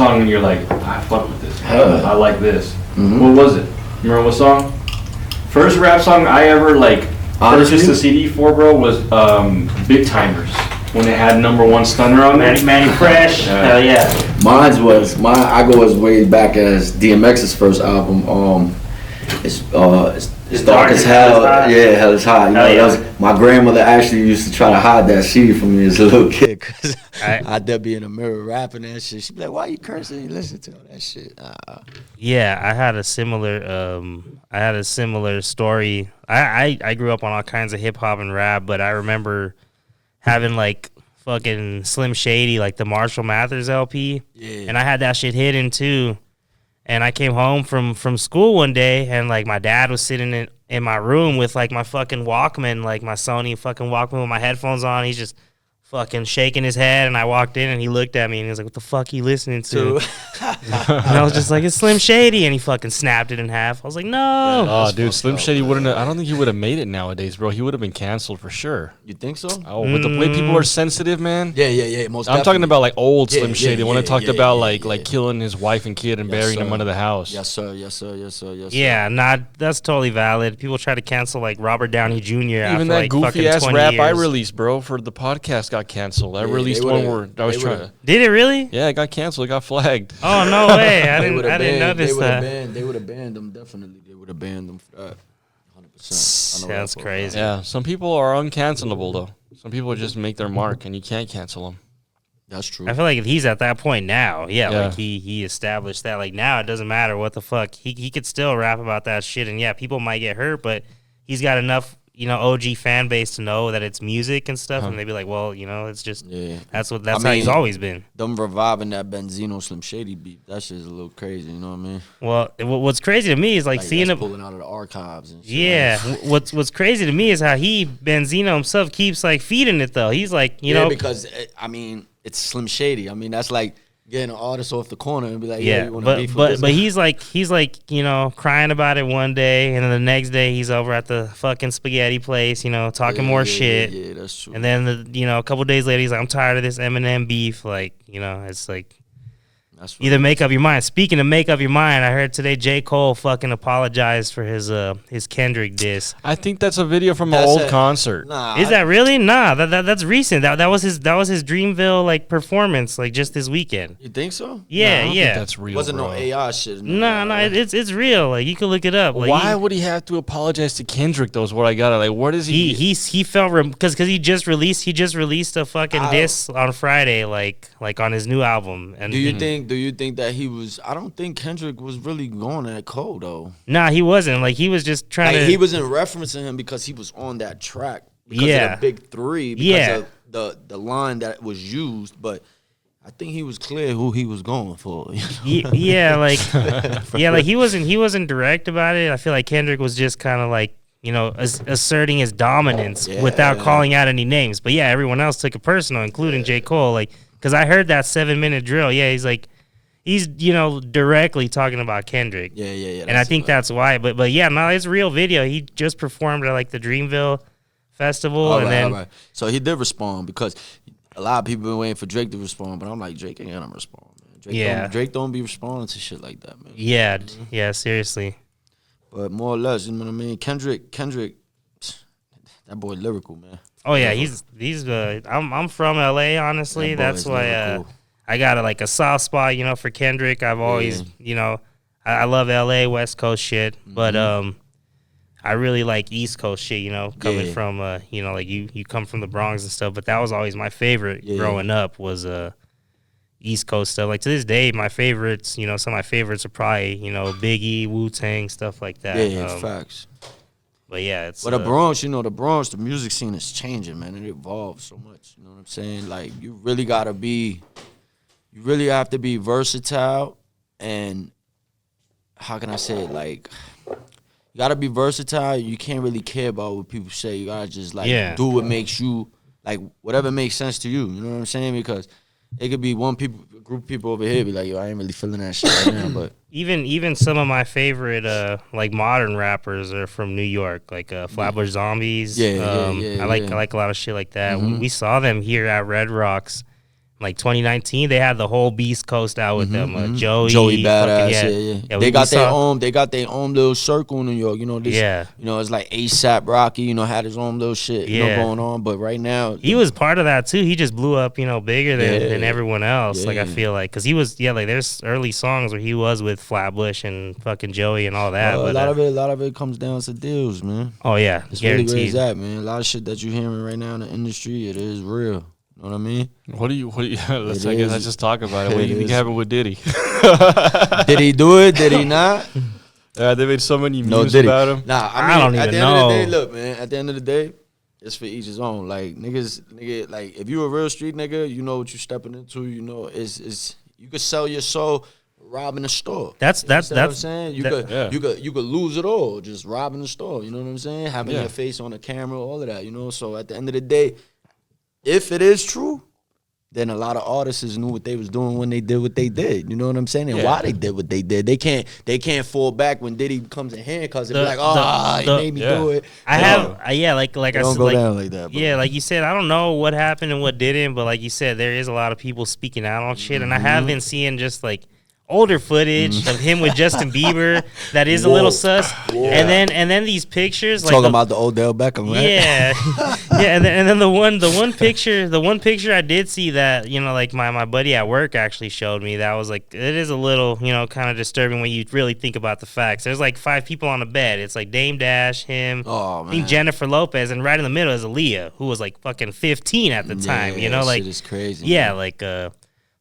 song and you're like, I fuck with this. I like this. What was it? Remember what song? First rap song I ever like purchased a CD for, bro, was Big Timers. When it had #1 Stunner on there. Manny Fresh. Hell yeah. I go as way back as DMX's first album. It's dark as hell. Yeah, hell is hot. You know, that was, my grandmother actually used to try to hide that CD from me as a little kid, cause I'd be in the mirror rapping that shit. She'd be like, "Why you cursing? You listen to all that shit." Yeah, I had a similar story. I grew up on all kinds of hip hop and rap, but I remember having like fucking Slim Shady, like the Marshall Mathers LP, and I had that shit hidden too. And I came home from school one day, and like my dad was sitting in my room with like my fucking Walkman, like my Sony fucking Walkman with my headphones on. He's just fucking shaking his head, and I walked in, and he looked at me, and he was like, "What the fuck are you listening to?" And I was just like, "It's Slim Shady," and he fucking snapped it in half. I was like, "No." Oh, dude, Slim Shady wouldn't have, I don't think he would have made it nowadays, bro. He would have been canceled for sure. You think so? Oh, with the way people are sensitive, man. Yeah. I'm talking about like old Slim Shady. The one that talked about like killing his wife and kid and burying them under the house. Yes, sir. Yeah, that's totally valid. People try to cancel like Robert Downey Jr. Even after that like goofy ass rap I released, bro, for the podcast got canceled. I released one where I was trying to. Did it really? Yeah, it got canceled. It got flagged. Oh no way! I didn't notice that. They would have banned them. Definitely, they would have banned them for that. 100%. That's crazy. Yeah, some people are uncancelable though. Some people just make their mark, and you can't cancel them. That's true. I feel like if he's at that point now, like he established that. Like now, it doesn't matter what the fuck. He could still rap about that shit, and yeah, people might get hurt, but he's got enough, OG fan base to know that it's music and stuff, and they'd be like, well, it's just that's how he's always been. Them reviving that Benzino Slim Shady beat, that shit is a little crazy. You know what I mean? Well, what's crazy to me is like seeing him pulling out of the archives and shit. Yeah, what's crazy to me is how Benzino himself keeps like feeding it though. He's like, because it's Slim Shady. I mean, that's like getting an artist off the corner and be like, you want to beef with this? But he's like crying about it one day, and then the next day he's over at the fucking spaghetti place, talking more shit. Yeah, that's true. And then a couple days later he's like, I'm tired of this Eminem beef. Like, it's like. Either make up your mind. Speaking of make up your mind, I heard today J. Cole fucking apologized for his Kendrick diss. I think that's a video from an old concert. Nah, is that really? Nah, that's recent. That was his Dreamville like performance like just this weekend. You think so? Yeah, I don't think that's real. Wasn't no AI shit. No, it's real. Like you can look it up. Like, why would he have to apologize to Kendrick? Though is what I got. Like, what is he? He felt because he just released a fucking diss on Friday, like on his new album. And do you think that he was? I don't think Kendrick was really going at Cole though. Nah, he wasn't. Like he was just trying to. He wasn't referencing him because he was on that track because of the big three. Because of the line that was used, but I think he was clear who he was going for. Yeah, like he wasn't direct about it. I feel like Kendrick was just kind of like asserting his dominance without calling out any names. But yeah, everyone else took it personal, including J. Cole. Like, because I heard that 7-minute drill. Yeah, he's directly talking about Kendrick. Yeah. And I think that's why. But yeah, no, it's a real video. He just performed at like the Dreamville Festival, then. So he did respond because a lot of people been waiting for Drake to respond, but I'm like, Drake ain't gonna respond, man. Drake don't be responding to shit like that, man. Yeah, seriously. But more or less, you know what I mean? Kendrick, that boy lyrical, man. Oh yeah, he's I'm from LA, honestly. That's why I got a soft spot, for Kendrick. I've always, I love LA West Coast shit, but I really like East Coast shit, coming from like you come from the Bronx and stuff, but that was always my favorite growing up was East Coast stuff. Like to this day, my favorites, some of my favorites are probably, Biggie, Wu-Tang, stuff like that. Yeah, facts. But yeah, it's the Bronx, the music scene is changing, man. It evolves so much. You know what I'm saying? Like you really have to be versatile, and how can I say it? Like you gotta be versatile. You can't really care about what people say. You gotta just do what makes you whatever makes sense to you. You know what I'm saying? Because it could be a group of people over here be like, yo, I ain't really feeling that shit right now. But even some of my favorite modern rappers are from New York, like Flatbush Zombies. I like a lot of shit like that. We saw them here at Red Rocks. like 2019, they had the whole Beast Coast out with them. Joey Badass, yeah. They got their own little circle in New York. You know, it's like ASAP Rocky. You know, had his own little shit. You know, going on. But right now, he was part of that too. He just blew up. You know, bigger than everyone else. Like I feel like because he was like there's early songs where he was with Flatbush and fucking Joey and all that. But, a lot of it comes down to deals, man. Oh yeah, it's really where it's at, man. A lot of shit that you're hearing right now in the industry, it is real. You know what I mean? What do you let's just talk about it. What do you think happened with Diddy? Did he do it? Did he not? They made so many memes about him. Nah, I don't even know. At the end of the day, look, man, at the end of the day, it's for each his own. Like nigga, like if you a real street nigga, you know what you're stepping into. You know, it's you could sell your soul robbing a store. That's what I'm saying. You could lose it all just robbing the store. You know what I'm saying? Having your face on the camera, all of that. You know. So at the end of the day, if it is true, then a lot of artists knew what they was doing when they did what they did. You know what I'm saying? And why they did what they did. They can't fall back when Diddy comes in handcuffs and be like, he made me do it. Like I don't said, go down like that. Bro. Yeah, like you said, I don't know what happened and what didn't, but like you said, there is a lot of people speaking out on shit, and I have been seeing just like older footage of him with Justin Bieber that is a little sus, and then these pictures like talking about the Odell Beckham, right? And then the one picture I did see that, you know, like my buddy at work actually showed me that was like, it is a little, you know, kind of disturbing when you really think about the facts. There's like 5 people on the bed. It's like Dame Dash, him, I think Jennifer Lopez, and right in the middle is Aaliyah, who was like fucking 15 at the time. You know, like shit is crazy. Yeah, man.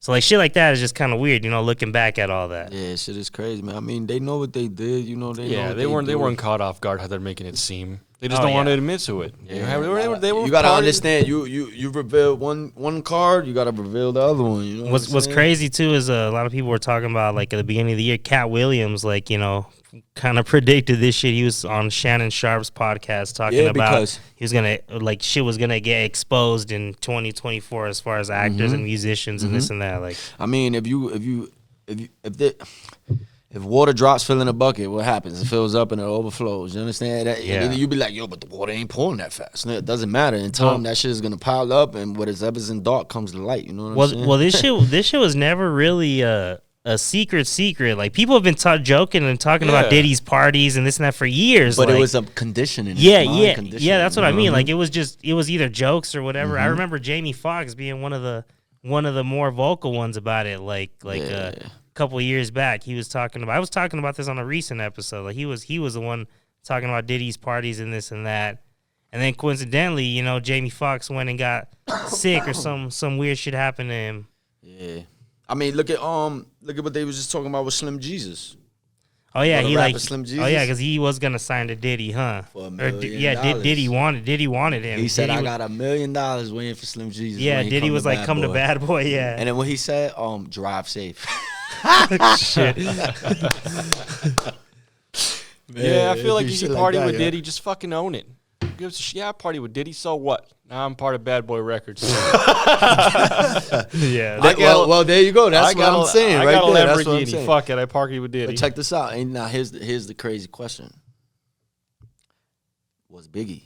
So like shit like that is just kind of weird, you know, looking back at all that. Yeah, shit is crazy, man. I mean, they know what they did, you know. They weren't caught off guard how they're making it seem. They just don't want to admit to it. Yeah. They were you gotta understand. You reveal one card, you gotta reveal the other one. You know what's crazy too is a lot of people were talking about like at the beginning of the year, Cat Williams, like, you know, kind of predicted this shit. He was on Shannon Sharp's podcast talking about he was gonna like shit was gonna get exposed in 2024 as far as actors and musicians and this and that. Like, I mean, if water drops filling a bucket, what happens? It fills up and it overflows. You understand that? Yeah. You be like, yo, but the water ain't pouring that fast. No, it doesn't matter. In time, that shit is gonna pile up, and whatever's in dark comes to light. You know what I'm saying? Well, this shit was never really a secret. Like, people have been joking and talking about Diddy's parties and this and that for years. But like, it was a conditioning. Yeah. That's what I mean. Like, it was either jokes or whatever. I remember Jamie Foxx being one of the more vocal ones about it. A couple of years back, I was talking about this on a recent episode. Like, he was the one talking about Diddy's parties and this and that. And then coincidentally, you know, Jamie Foxx went and got sick or some weird shit happened to him. Yeah. I mean, look at what they was just talking about with Slim Jesus. Oh yeah, Slim Jesus? because he was gonna sign to Diddy, huh? For $1 million. Diddy wanted him. He said, I got $1 million waiting for Slim Jesus. Yeah, Diddy was like, come to Bad Boy, yeah. And then when he said, drive safe. Shit. Yeah, I feel like if you party with Diddy, just fucking own it. I party with Diddy, so what? Now I'm part of Bad Boy Records. Yeah. Well, there you go. That's what I'm saying. I got a Lamborghini. Fuck it, I partied with Diddy. But check this out. And now here's the crazy question. Was Biggie?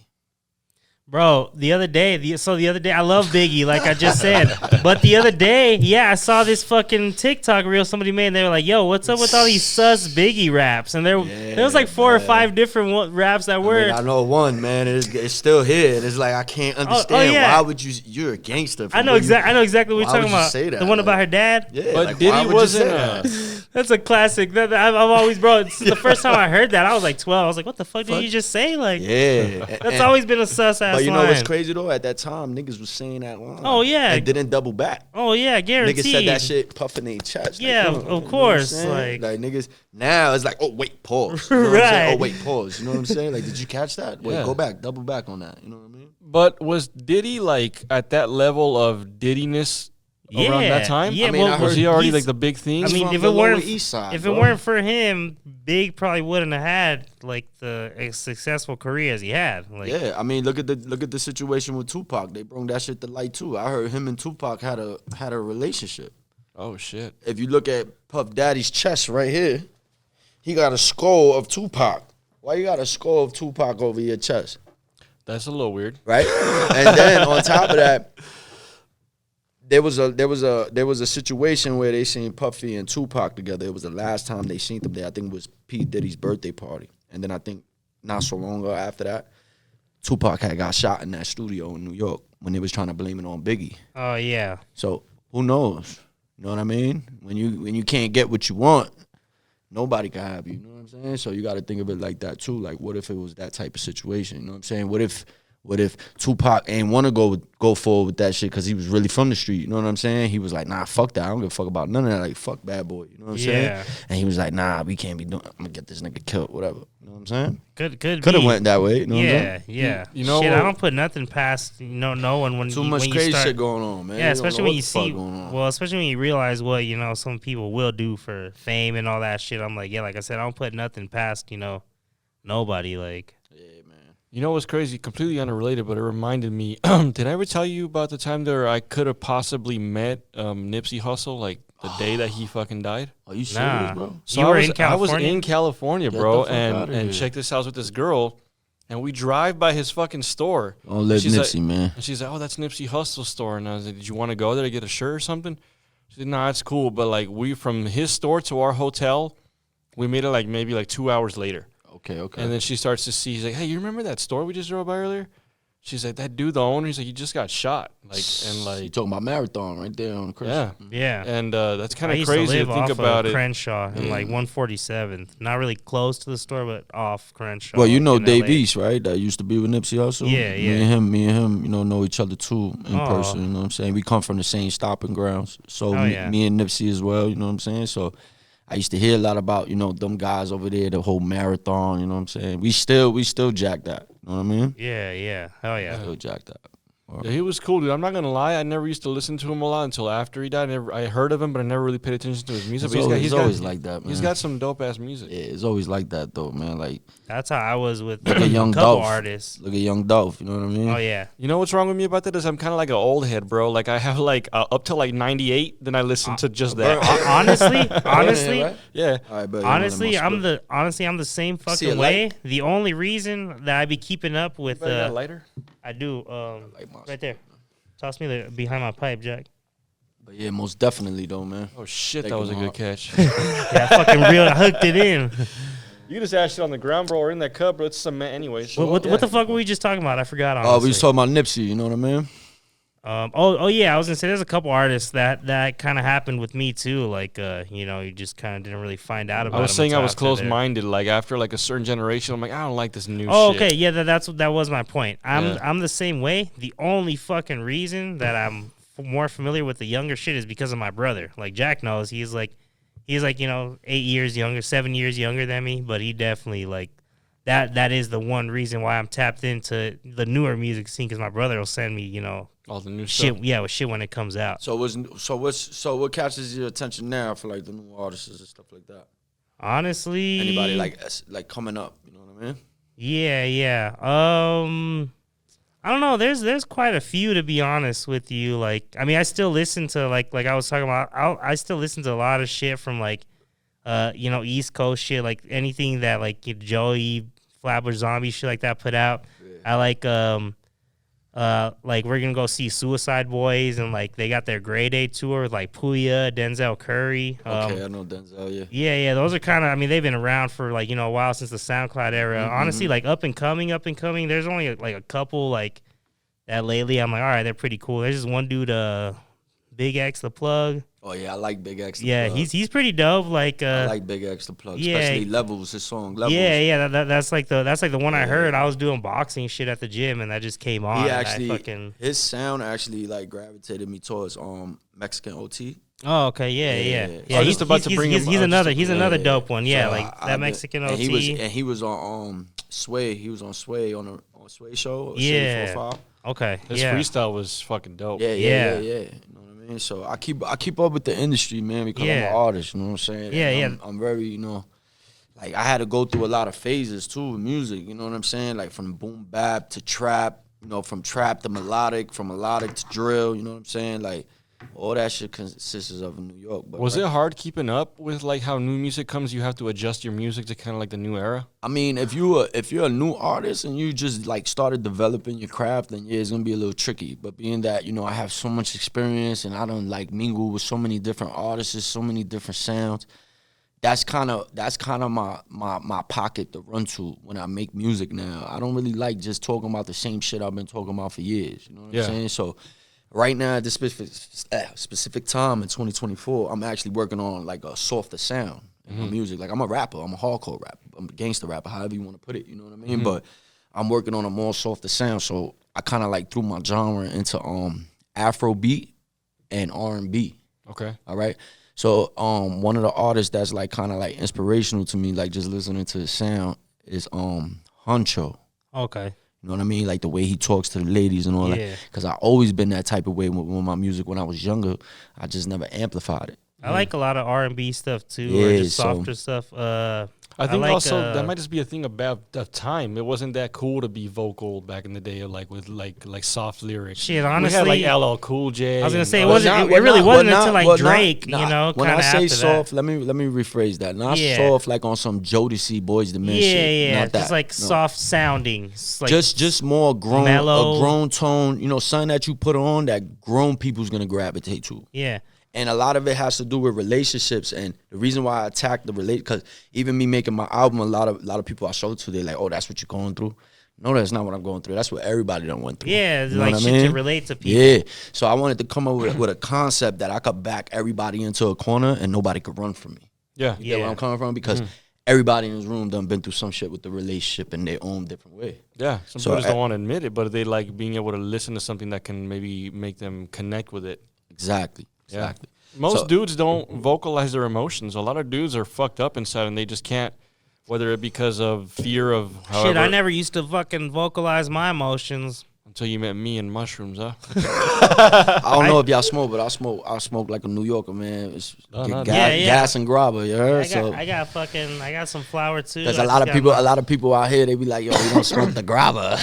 Bro, the other day, I love Biggie, like I just said. But the other day, I saw this fucking TikTok reel somebody made, and they were like, yo, what's up with all these sus Biggie raps? And there was like 4 or 5 different raps that were. I know one, man. It's still here. And it's like, I can't understand. Why would you're a gangster. I know exactly what you're talking about. Say that? The one about her dad? Yeah. But like, Diddy wasn't. That's a classic. I've always, bro, the first time I heard that, I was like 12. I was like, what the fuck did you just say? Like, that's always been a sus ass. But you know what's crazy though? At that time, niggas was saying that line. Oh yeah, and didn't double back. Oh yeah, guaranteed. Niggas said that shit puffing their chest. Yeah, like, of course. Like niggas now it's like, oh wait, pause. You know what I'm saying? Oh wait, pause. You know what I'm saying? Like, did you catch that? Wait, go back, double back on that. You know what I mean? But was Diddy like at that level of Diddiness around that time? Yeah, I mean, was he already like the big thing? I mean, if it weren't for him, Big probably wouldn't have had like a successful career as he had. Like, yeah, I mean, look at the situation with Tupac. They brought that shit to light too. I heard him and Tupac had a relationship. Oh shit! If you look at Puff Daddy's chest right here, he got a skull of Tupac. Why you got a skull of Tupac over your chest? That's a little weird, right? And then on top of that, there was a situation where they seen Puffy and Tupac together. It was the last time they seen them there. I think it was P. Diddy's birthday party. And then I think not so long ago after that, Tupac had got shot in that studio in New York when they was trying to blame it on Biggie. Oh yeah. So who knows? You know what I mean? When you can't get what you want, nobody can have you. You know what I'm saying? So you got to think of it like that too. Like, what if it was that type of situation? You know what I'm saying? What if Tupac ain't want to go forward with that shit because he was really from the street? You know what I'm saying? He was like, nah, fuck that. I don't give a fuck about none of that. Like, fuck Bad Boy. You know what I'm saying? And he was like, nah, we can't be doing. I'm gonna get this nigga killed. Whatever. You know what I'm saying? Could have went that way. You know what I'm saying? Yeah. You know, shit, I don't put nothing past no one when too much when crazy you start, shit going on, man. Yeah, especially when you see. Well, especially when you realize what some people will do for fame and all that shit. I'm like, yeah, like I said, I don't put nothing past nobody. Like, yeah, man. You know what's crazy? Completely unrelated, but it reminded me. Did I ever tell you about the time there I could have possibly met Nipsey Hussle, like the day that he fucking died? Are you serious, bro? So you I were was, in California? I was in California, Get bro, the fuck outta and here. check this out with this girl, and we drive by his fucking store. Don't let She's Nipsey, like, man. And she's like, "Oh, that's Nipsey Hussle's store." And I was like, "Did you want to go there to get a shirt or something?" She said, "Nah, it's cool." But like, we from his store to our hotel, we made it like maybe like 2 hours later. Okay. And then she starts to see. He's like, "Hey, you remember that store we just drove by earlier?" She's like, "That dude, the owner." He's like, "He just got shot." You talking about Marathon right there on Chris? yeah. And that's kind I of used crazy to to live think off about of it. Crenshaw in like 147th. Not really close to the store, but off Crenshaw. Well, you know in Dave LA. East, right? That used to be with Nipsey also. Yeah, Me and him, know each other too in Oh. person. You know what I'm saying? We come from the same stopping grounds. So Oh, me, yeah. me and Nipsey as well. You know what I'm saying? So I used to hear a lot about them guys over there, the whole Marathon. You know what I'm saying? We still jack that. You know what I mean? Yeah. Hell yeah. Still jack that. Yeah, he was cool, dude. I'm not gonna lie. I never used to listen to him a lot until after he died. I heard of him, but I never really paid attention to his music. It's always like that, man. He's got some dope ass music. Yeah, it's always like that though, man. Like That's how I was with look at a Young couple Dolph. artists. Look at Young Dolph. You know what I mean? Oh yeah. You know what's wrong with me about that is I'm kind of like an old head, bro. Like I have like up to like 98, then I listen to just that. honestly, Right? Yeah. All right, but honestly, I'm the same See fucking a way. light? The only reason that I be keeping up with Anybody got a lighter? I do like my- right there. Toss me behind my pipe, Jack. But yeah, most definitely though, man. Oh shit, Take that was a him good out. catch. Yeah, fucking real. I hooked it in. You just asked it on the ground, bro, or in that cup, bro. It's cement anyway. So What the fuck were we just talking about? I forgot. Oh, Honestly. we was talking about Nipsey. You know what I mean? Oh yeah, I was gonna say there's a couple artists that kind of happened with me too. Like you just kind of didn't really find out about. I was them saying I until was after they're- close-minded. Like after like a certain generation, I'm like, I don't like this new Oh, shit. okay, yeah, that was my point. Yeah. I'm the same way. The only fucking reason that I'm more familiar with the younger shit is because of my brother. Like Jack knows, he's like 8 years younger, 7 years younger than me, but he definitely like that is the one reason why I'm tapped into the newer music scene, because my brother will send me All the new shit, stuff. with shit when it comes out. So what catches your attention now for like the new artists and stuff like that? Honestly, Anybody like coming up? You know what I mean? Yeah. I don't know. There's quite a few, to be honest with you. Like, I mean, I still listen to like I was talking about. I still listen to a lot of shit from like, East Coast shit. Like anything that like Joey, Flatbush Zombie, shit like that put out. Yeah. I like we're gonna go see Suicide Boys, and like they got their Grey Day tour with like Puya, Denzel Curry. Okay, I know Denzel. Yeah. Yeah. Those are kind of. I mean, they've been around for like a while, since the SoundCloud era. Honestly, like up and coming. There's only like a couple like that lately. I'm like, all right, they're pretty cool. There's just one dude, Big X the Plug. Oh yeah, I like Big X. Yeah, he's pretty dope. Like I like Big X the Plug, yeah. especially Levels. His song Levels. Yeah. That's like the one I heard. I was doing boxing shit at the gym, and that just came on. He and actually, his sound actually like gravitated me towards Mexican OT. Oh, okay, yeah. I was just about to bring him. He's another dope one. Yeah, So like that Mexican OT. He was on Sway. He was on Sway on Sway show. Yeah. 745. Okay. His freestyle was fucking dope. Yeah. You know what I mean? So I keep up with the industry, man, because I'm an artist. You know what I'm saying? Yeah. I'm very, like I had to go through a lot of phases too with music. You know what I'm saying? Like from boom bap to trap. From trap to melodic, from melodic to drill. You know what I'm saying? Like All that shit consists of New York. But was it hard keeping up with like how new music comes? You have to adjust your music to kind of like the new era. I mean, if you're a new artist and you just like started developing your craft, then yeah, it's gonna be a little tricky. But being that, you know, I have so much experience and I don't like mingle with so many different artists, so many different sounds. That's kind of my pocket to run to when I make music now. I don't really like just talking about the same shit I've been talking about for years. You know what I'm saying? So right now at this specific time in 2024, I'm actually working on like a softer sound in my music. Like I'm a rapper, I'm a hardcore rapper, I'm a gangster rapper, however you want to put it. You know what I mean? But I'm working on a more softer sound. So I kind of like threw my genre into Afrobeat and R&B. Okay. All right. So one of the artists that's like kind of like inspirational to me, like just listening to his sound, is Huncho. Okay. You know what I mean? Like the way he talks to the ladies and all that. Because I always been that type of way with my music when I was younger. I just never amplified it. I like a lot of R&B stuff too, Yeah, or just softer stuff. I think like, also that might just be a thing about the time. It wasn't that cool to be vocal back in the day, like with like soft lyrics. Shit, honestly, we had like LL Cool J. I was gonna say it really wasn't until like Drake, you know. When I say soft, that. let me rephrase that. Not soft like on some Jodeci Boys the Men shit. Yeah, not that. just like soft sounding. Like just more grown, mellow. A grown tone. You know, something that you put on that grown people's gonna gravitate to. Yeah. And a lot of it has to do with relationships. And the reason why I attack the because even me making my album, a lot of people I show it to, they're like, oh, that's what you're going through. No, that's not what I'm going through. That's what everybody done went through. Yeah, you know like shit to relate to people. Yeah. So I wanted to come up with a concept that I could back everybody into a corner and nobody could run from me. Yeah. You get where I'm coming from? Because everybody in this room done been through some shit with the relationship in their own different way. Yeah. Some people just don't want to admit it, but they like being able to listen to something that can maybe make them connect with it. Exactly. Yeah. Most dudes don't vocalize their emotions. A lot of dudes are fucked up inside and they just can't, whether it because of fear of however. Shit, I never used to fucking vocalize my emotions. Until you met me and mushrooms, huh? I don't know if y'all smoke, but I smoke like a New Yorker, man. It's gas and grabba, you heard? I got some flour too. There's a lot of people out here, they be like, yo, you don't smoke the grabba.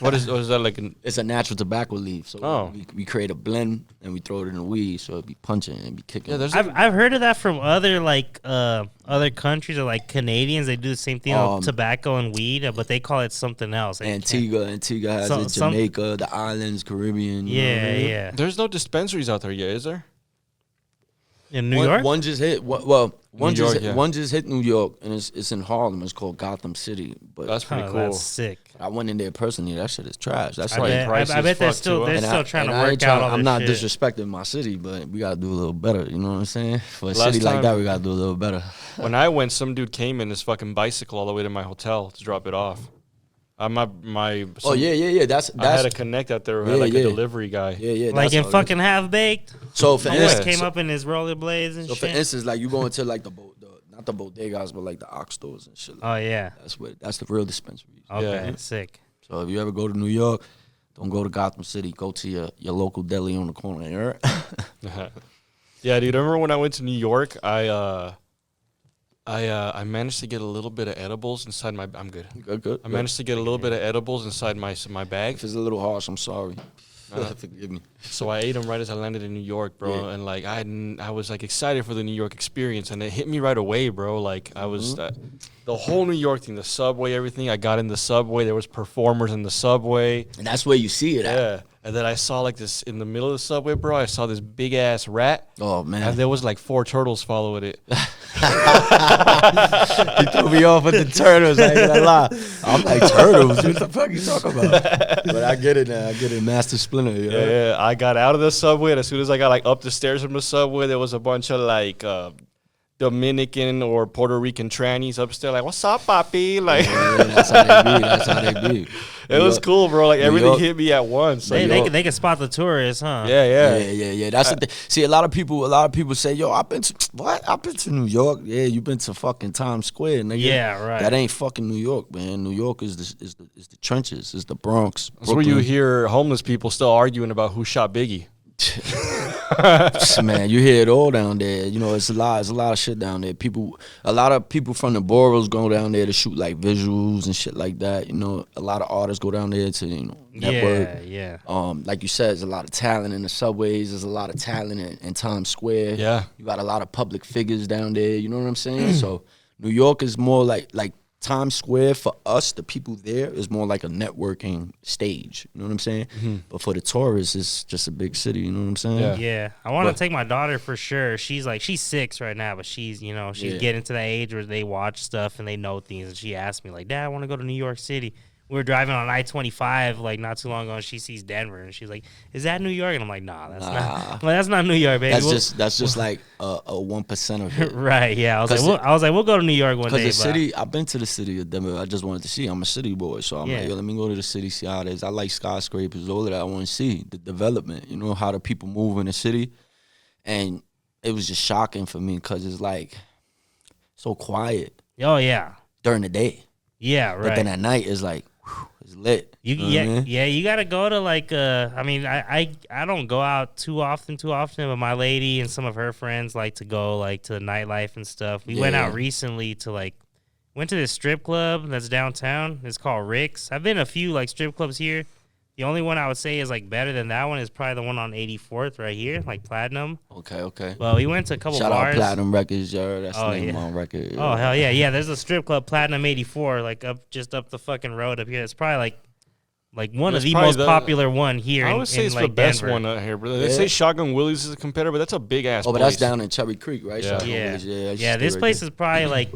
What is that like? It's a natural tobacco leaf. So we create a blend and we throw it in the weed, so it be punching and be kicking. Yeah, I've heard of that from other other countries or like Canadians. They do the same thing with tobacco and weed, but they call it something else. Antigua has it. Jamaica, the islands, Caribbean. Yeah. There's no dispensaries out there yet, is there? In New York? One just hit. One just hit New York, and it's in Harlem. It's called Gotham City. But that's pretty cool. That's sick. I went in there personally. That shit is trash. That's I bet they're still trying to work out all this I'm not shit. disrespecting my city, but we gotta do a little better. You know what I'm saying? For a city like that, we gotta do a little better. When I went, some dude came in his fucking bicycle all the way to my hotel to drop it off. Yeah. That's I had a connect out there who had like a delivery guy. Yeah. Like in fucking Half Baked. So for instance, came up in his rollerblades and shit. So for instance, like you go into like not the bodegas, but like the ox stores and shit. Oh yeah, that's the real dispensaries. Okay, sick. So if you ever go to New York, don't go to Gotham City. Go to your local deli on the corner. You heard? Yeah, dude. I remember when I went to New York, I managed to get a little bit of edibles inside my. I'm good. Good. I managed to get a little bit of edibles inside my bag. If it's a little harsh, I'm sorry. Forgive me. So I ate them right as I landed in New York, bro. Yeah. And like I was like excited for the New York experience, and it hit me right away, bro. Like I was the whole New York thing, the subway, everything. I got in the subway. There was performers in the subway, and that's where you see it. Yeah. And then I saw like this in the middle of the subway, bro. I saw this big ass rat. Oh man! And there was like 4 turtles following it. He threw me off with the turtles. I ain't gonna lie. I'm like, turtles? What the fuck you talking about? But I get it now. I get it. Master Splinter. You know? Yeah. I got out of the subway, and as soon as I got like up the stairs from the subway, there was a bunch of like Dominican or Puerto Rican trannies upstairs, like, "What's up, papi?" Like, that's how they be. It was cool, bro. Like everything hit me at once. They can spot the tourists, huh? Yeah. That's the thing. See, a lot of people say, "Yo, I've been to New York." Yeah, you've been to fucking Times Square, nigga. Yeah, right. That ain't fucking New York, man. New York is the trenches, is the Bronx. That's where you hear homeless people still arguing about who shot Biggie. Man, you hear it all down there. You know, it's a lot of shit down there. A lot of people from the boroughs go down there to shoot like visuals and shit like that. You know, a lot of artists go down there to network. Yeah. Like you said, there's a lot of talent in the subways. There's a lot of talent in Times Square. Yeah. You got a lot of public figures down there. You know what I'm saying? So New York is more like Times Square for us, the people there, is more like a networking stage. You know what I'm saying? Mm-hmm. But for the tourists, it's just a big city. You know what I'm saying? Yeah. I want to take my daughter for sure. She's 6 right now, but she's getting to that age where they watch stuff and they know things. And she asked me like, Dad, I want to go to New York City. We were driving on I-25 like not too long ago, and she sees Denver, and she's like, "Is that New York?" And I'm like, "Nah, that's not. Well, that's not New York, baby. That's just like a 1% of it." Right? Yeah. I was like, we'll go to New York one day. Because the city, I've been to the city of Denver. I just wanted to see. I'm a city boy, so I'm like, yo, let me go to the city, see how it is. I like skyscrapers, all of that. I want to see the development. You know how the people move in the city, and it was just shocking for me because it's like so quiet. Oh yeah. During the day. Yeah. Right. But then at night it's like. It's lit. You gotta go to I don't go out too often, but my lady and some of her friends like to go to the nightlife and stuff. We went out recently to went to this strip club that's downtown. It's called Rick's. I've been a few strip clubs here. The only one I would say is better than that one is probably the one on 84th right here, Platinum. Okay. Well, we went to a couple Shout bars. Shout out Platinum Records, yo. That's the name on record. Oh, hell yeah. Yeah, there's a strip club, Platinum 84, just up the fucking road up here. It's probably one of the most popular one here. I would say it's the best Denver. one out here, brother. They say Shotgun Willie's is a competitor, but that's a big ass. But that's down in Cherry Creek, right? Yeah. This place is probably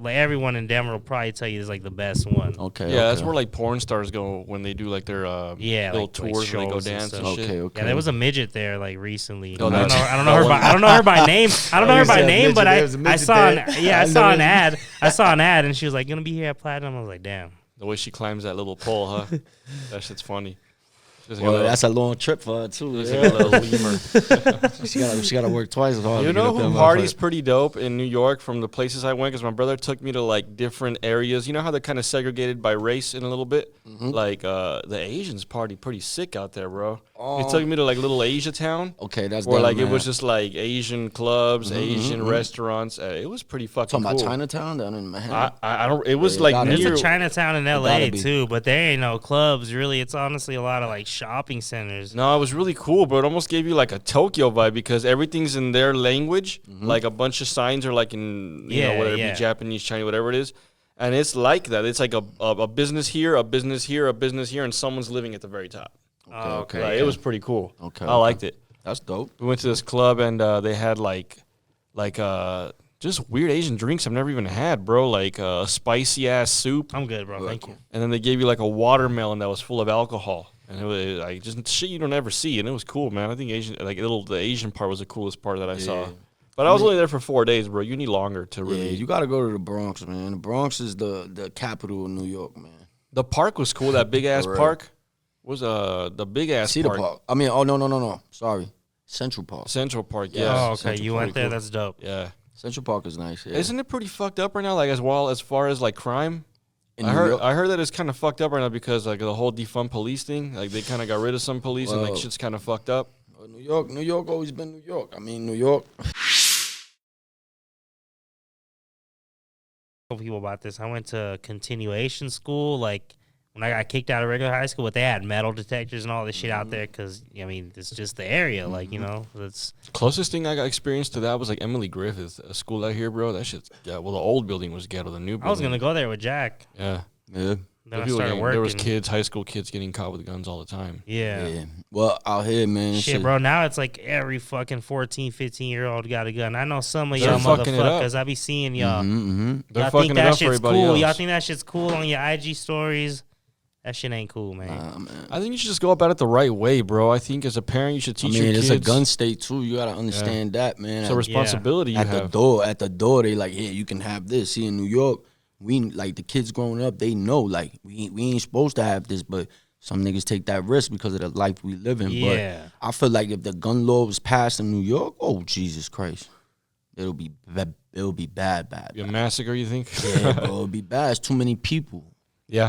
everyone in Denver will probably tell you is the best one. Okay. Yeah, that's where porn stars go when they do their little tours and they go dance and shit. Okay. Yeah, there was a midget there recently. Oh, I don't know her by name. I don't know her by name, but I saw an ad. I saw an ad and she was like, "Gonna be here at Platinum." I was like, "Damn." The way she climbs that little pole, huh? That shit's funny. That's a long trip for her too. Like a little lemur. she gotta work twice as hard. You know who parties pretty dope in New York from the places I went? Because my brother took me to different areas. You know how they're kind of segregated by race in a little bit? Mm-hmm. The Asians party pretty sick out there, bro. He took me to little Asia town. Okay, that's where dope, it was just Asian clubs, Asian restaurants. It was pretty fucking cool. Talking about Chinatown down in Manhattan. I don't. It was there's near a Chinatown in L.A. too, but there ain't no clubs really. It's honestly a lot of shopping centers. No, it was really cool, but it almost gave you a Tokyo vibe because everything's in their language. Mm-hmm. A bunch of signs are in whether it be Japanese, Chinese, whatever it is. And it's like that. It's a business here, a business here, a business here, and someone's living at the very top. Okay. It was pretty cool. Okay. I liked it. That's dope. We went to this club and they had just weird Asian drinks I've never even had, bro. A spicy ass soup. I'm good, bro. Thank you. And then they gave you a watermelon that was full of alcohol. And it was just shit you don't ever see, and it was cool, man. I think the Asian part was the coolest part that I saw. But I was only there for 4 days, bro. You need longer to really. Yeah, you got to go to the Bronx, man. The Bronx is the capital of New York, man. The park was cool. That big ass park was the big ass Cedar Park. I mean, no. Sorry, Central Park. Central Park, yeah. Oh, okay. Central you Park went there. cool. That's dope. Yeah. Central Park is nice. Yeah. Isn't it pretty fucked up right now? As far as crime. I heard that it's kind of fucked up right now because the whole defund police thing. They kind of got rid of some police and shit's kind of fucked up. New York always been New York. I mean, New York. People about this. I went to continuation school. When I got kicked out of regular high school, but they had metal detectors and all this shit out there because it's just the area. That's closest thing I got experience to that was Emily Griffith, a school out here, bro. That shit's the old building was ghetto. The new building. I was gonna go there with Jack. Yeah. Then I started working. There was high school kids getting caught with guns all the time. Yeah. Well, out here, man. Shit, bro. Now it's every fucking 14, 15-year-old got a gun. I know some of y'all motherfuckers. I be seeing y'all. They're fucking it up for everybody else. Y'all think that shit's cool on your IG stories? That shit ain't cool, man. Nah, man. I think you should just go about it the right way, bro. I think as a parent, you should teach your kids. It's a gun state, too. You got to understand that, man. It's a responsibility you have. At the door, they you can have this. See, in New York, the kids growing up, they know, we ain't supposed to have this, but some niggas take that risk because of the life we live in. Yeah. But I feel if the gun law was passed in New York, oh, Jesus Christ. It'll be bad. Be a massacre, you think? Yeah, bro, it'll be bad. It's too many people.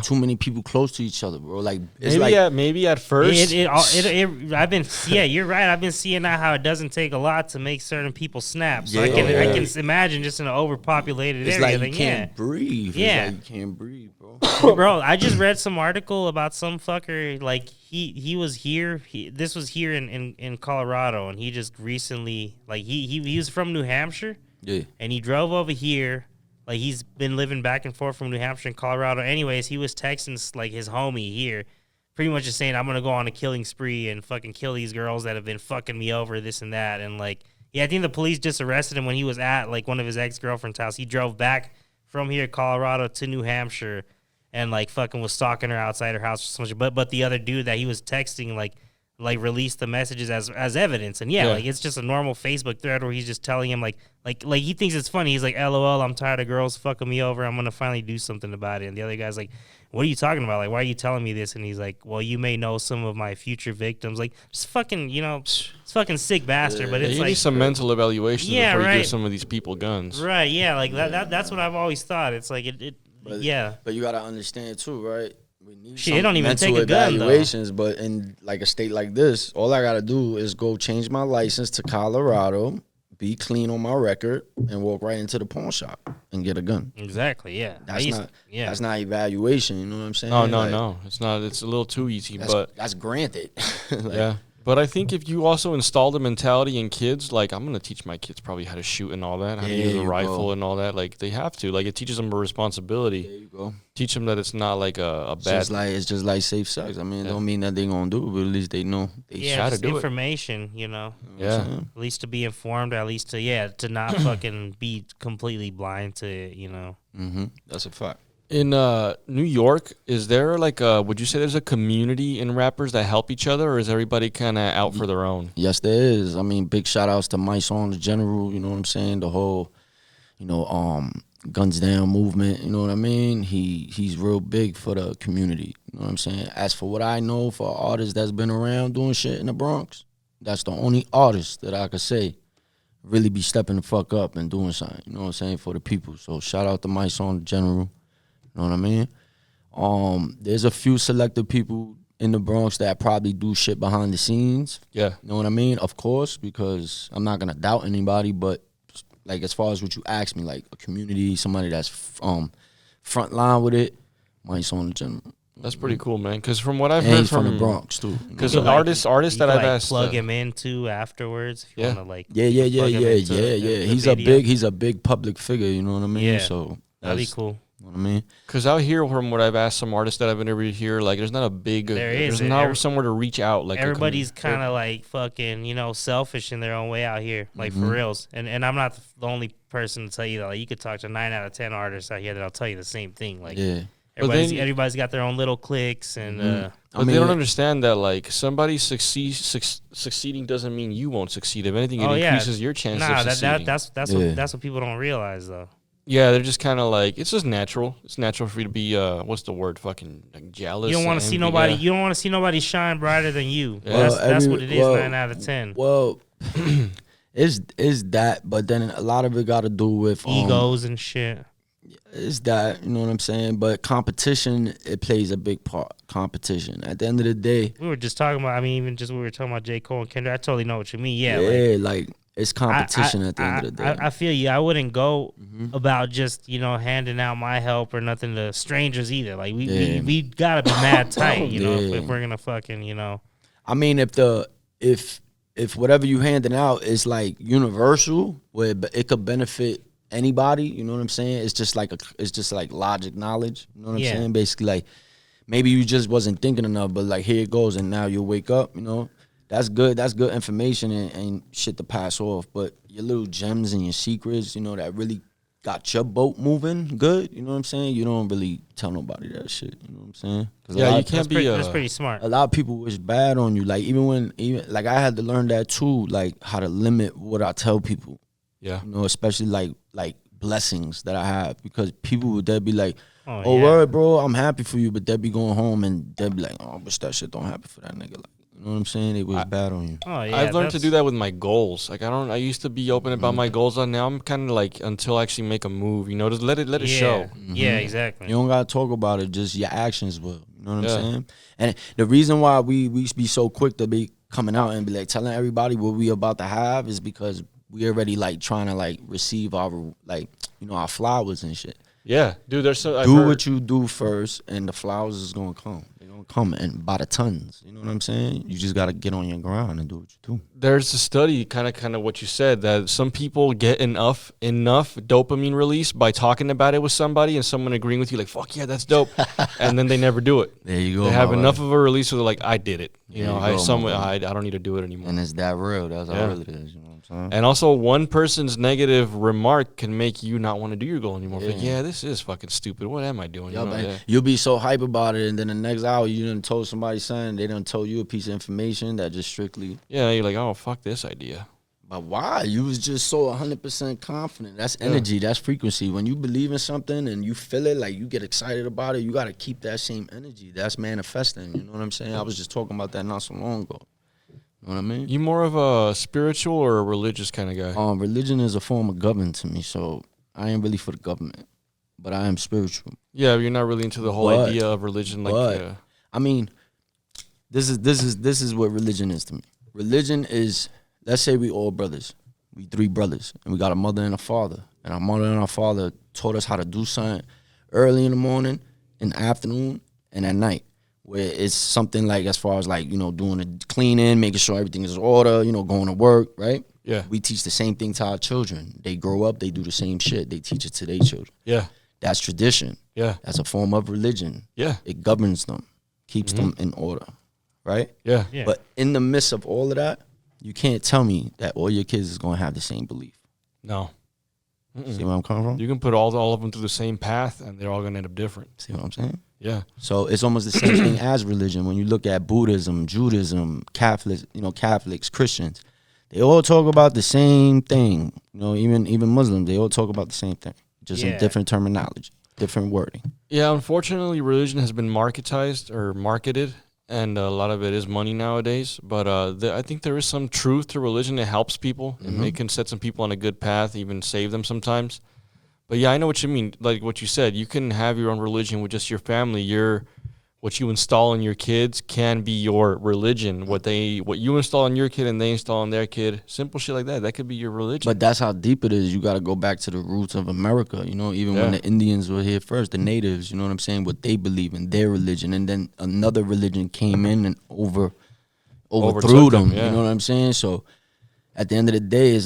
too many people close to each other, bro. Like it's maybe at first. I've been you're right. I've been seeing now how it doesn't take a lot to make certain people snap. So I can imagine just in an overpopulated area. Like you can't breathe. Yeah, it's like you can't breathe, bro. Bro, I just read some article about some fucker. Like he was here. This was here in Colorado, and he just recently he was from New Hampshire. Yeah, and he drove over here. Like, he's been living back and forth from New Hampshire and Colorado. Anyways, he was texting, like, his homie here, pretty much just saying, I'm going to go on a killing spree and fucking kill these girls that have been fucking me over, this and that. And, like, I think the police just arrested him when he was at, like, one of his ex-girlfriend's house. He drove back from here, Colorado, to New Hampshire and, like, fucking was stalking her outside her house or something. But the other dude that he was texting, like released the messages as evidence. And like it's just a normal Facebook thread where he's just telling him like he thinks it's funny. He's like, LOL, I'm tired of girls fucking me over. I'm gonna finally do something about it. And the other guy's like, what are you talking about? Like, why are you telling me this? And he's like, well, you may know some of my future victims. Like, just fucking, it's fucking sick bastard. But it's you like need some mental evaluation before you give some of these people guns. Right? Yeah, like that's what I've always thought. It's like But you gotta understand too, right? We need it don't even take a gun, evaluations, but in like a state like this, all I gotta do is go change my license to Colorado, be clean on my record, and walk right into the pawn shop and get a gun. Exactly. Yeah. That's not evaluation. You know what I'm saying? Oh no, it's not. It's a little too easy, but that's granted. Yeah. But I think if you also install the mentality in kids, like I'm gonna teach my kids probably how to shoot and all that, how to use a rifle and all that. Like they have to. Like it teaches them a responsibility. There you go. Teach them that it's not like a bad. It's just like safe sex. I mean, it don't mean that they gonna do it, but at least they know they try to do information. it. Yeah. At least to be informed. At least to not fucking be completely blind to it. Mm-hmm. That's a fact. In New York, is there like would you say there's a community in rappers that help each other, or is everybody kind of out for their own? Yes, there is. I mean, big shout outs to Mice on the general, you know what I'm saying? The whole, Guns Down movement, you know what I mean? He's real big for the community, you know what I'm saying? As for what I know for artists that's been around doing shit in the Bronx, that's the only artist that I could say really be stepping the fuck up and doing something, you know what I'm saying, for the people. So shout out to Mice on the general. You know what I mean? There's a few selected people in the Bronx that probably do shit behind the scenes. Yeah. You know what I mean? Of course, because I'm not going to doubt anybody, but like as far as what you asked me, like a community, somebody that's front line with it, Mice on the general. That's pretty cool, man. Because from what I've heard from the Bronx too. Because artists that I've asked, plug him into afterwards. If you want to like, yeah. He's a big public figure. You know what I mean? Yeah. So that'd be cool. You know what I mean? Because out here, from what I've asked some artists that I've interviewed here, like there's not a big, there's not somewhere to reach out. Like everybody's kind of like fucking, selfish in their own way out here, like for reals. And I'm not the only person to tell you that. Like you could talk to 9 out of 10 artists out here that'll tell you the same thing. Like everybody's got their own little cliques, and but they don't understand that like somebody succeeding doesn't mean you won't succeed. If anything, it increases your chance of succeeding. That's what people don't realize though. Yeah, they're just kind of like, it's just natural. It's natural for you to be, what's the word, fucking like, jealous. You don't want to see nobody. You don't want to see nobody shine brighter than you. Yeah. That's what it is. 9 out of 10. Well, is that? But then a lot of it got to do with egos and shit. Is that, you know what I'm saying? But competition, it plays a big part. Competition. At the end of the day, we were just talking about. I mean, even just we were talking about J. Cole and Kendrick. I totally know what you mean. Yeah, like it's competition at the end of the day. I feel you. I wouldn't go about just handing out my help or nothing to strangers either. Like we gotta be mad tight, if we're gonna fucking I mean, if whatever you handing out is like universal, where it could benefit anybody, you know what I'm saying? It's just like logic, knowledge. You know what I'm saying? Basically, like maybe you just wasn't thinking enough, but like here it goes, and now you wake up. That's good. That's good information and shit to pass off. But your little gems and your secrets, that really got your boat moving good. You know what I'm saying? You don't really tell nobody that shit. You know what I'm saying? Yeah, you can't be. That's pretty smart. A lot of people wish bad on you. Like even like I had to learn that too. Like how to limit what I tell people. Yeah. Especially like blessings that I have, because people would be like, word, bro, I'm happy for you, but they'll be going home and they'll be like, oh, I wish that shit don't happen for that nigga. Like, You know what I'm saying? It was bad on you. Oh yeah, I've learned to do that with my goals. Like I used to be open about my goals. Now I'm kind of like until I actually make a move. You know, just let it show. Yeah, exactly. You don't gotta talk about it. Just your actions will. You know what I'm saying? And the reason why we be so quick to be coming out and be like telling everybody what we about to have is because we already like trying to like receive our like our flowers and shit. Yeah, dude. There's so do what you do first, and the flowers is gonna come. They're gonna come, and by the tons. You know what I'm saying? You just gotta get on your ground and do what you do. There's a study, kind of what you said, that some people get enough dopamine release by talking about it with somebody and someone agreeing with you, like, "Fuck yeah, that's dope," and then they never do it. There you go. They have enough of a release where they're like, "I did it." I don't need to do it anymore. And it's that real. That's how real it is. You know what I'm saying? And also, one person's negative remark can make you not want to do your goal anymore. Like, this is fucking stupid. What am I doing? You'll be so hype about it, and then the next hour you done told somebody something. They done told you a piece of information that just strictly. Yeah, you're like, oh fuck this idea. But why? You was just so 100% confident. That's energy. That's frequency. When you believe in something and you feel it, like you get excited about it, you got to keep that same energy. That's manifesting. You know what I'm saying? I was just talking about that not so long ago. You know what I mean? You more of a spiritual or a religious kind of guy? Religion is a form of government to me, so I ain't really for the government, but I am spiritual. Yeah, you're not really into the whole idea of religion. I mean, this is what religion is to me. Religion is, let's say we all brothers. We 3 brothers, and we got a mother and a father. And our mother and our father taught us how to do something early in the morning, in the afternoon, and at night. Where it's something like as far as like, doing the cleaning, making sure everything is in order, going to work, right? Yeah. We teach the same thing to our children. They grow up, they do the same shit. They teach it to their children. Yeah. That's tradition. Yeah. That's a form of religion. Yeah. It governs them, keeps them in order, right? Yeah. But in the midst of all of that, you can't tell me that all your kids is going to have the same belief. No. See where I'm coming from? You can put all of them through the same path, and they're all going to end up different. See what I'm saying? Yeah. So it's almost the same thing as religion. When you look at Buddhism, Judaism, Catholics, Christians, they all talk about the same thing. Even Muslims, they all talk about the same thing, just in different terminology, different wording. Yeah, unfortunately, religion has been marketed, and a lot of it is money nowadays. But I think there is some truth to religion. It helps people, and it can set some people on a good path, even save them sometimes. But yeah, I know what you mean. Like what you said, you can have your own religion with just your family. What you install in your kids can be your religion. What you install in your kid and they install in their kid, simple shit like that. That could be your religion. But that's how deep it is. You got to go back to the roots of America. Even when the Indians were here first, the natives. You know what I'm saying? What they believe in, their religion, and then another religion came in and overthrew them. Yeah. You know what I'm saying? So at the end of the day,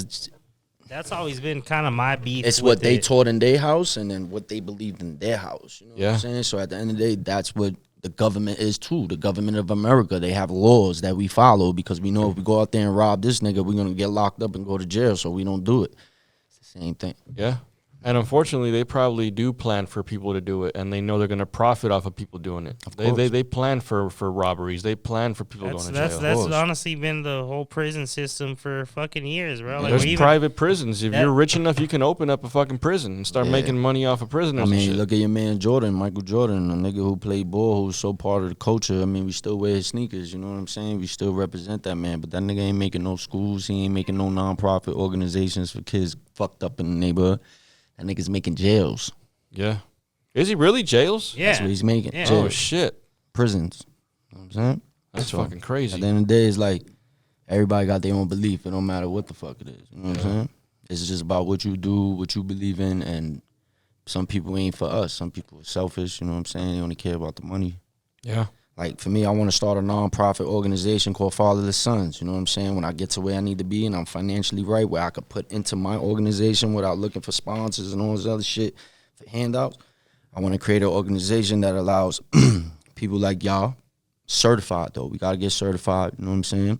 that's always been kind of my beef. It's what they taught in their house and then what they believed in their house. You know what I'm saying? So at the end of the day, that's what the government is too. The government of America. They have laws that we follow because we know if we go out there and rob this nigga, we're going to get locked up and go to jail. So we don't do it. It's the same thing. Yeah. And unfortunately, they probably do plan for people to do it, and they know they're going to profit off of people doing it. They plan for robberies. They plan for people going to jail. That's honestly been the whole prison system for fucking years, bro. Like there's private prisons. If you're rich enough, you can open up a fucking prison and start making money off of prisoners. Look at your man Jordan, Michael Jordan, a nigga who played ball, who's so part of the culture. We still wear his sneakers. You know what I'm saying? We still represent that man. But that nigga ain't making no schools. He ain't making no nonprofit organizations for kids fucked up in the neighborhood. That nigga's making jails. Yeah. Is he really jails? Yeah. That's what he's making. Yeah. Oh, shit. Prisons. You know what I'm saying? That's fucking crazy. At the end of the day, it's like everybody got their own belief. It don't matter what the fuck it is. You know what I'm saying? It's just about what you do, what you believe in, and some people ain't for us. Some people are selfish. You know what I'm saying? They only care about the money. Yeah. Like, for me, I want to start a nonprofit organization called Fatherless Sons. You know what I'm saying? When I get to where I need to be and I'm financially right, where I could put into my organization without looking for sponsors and all this other shit for handouts, I want to create an organization that allows people like y'all, certified, though. We got to get certified, you know what I'm saying?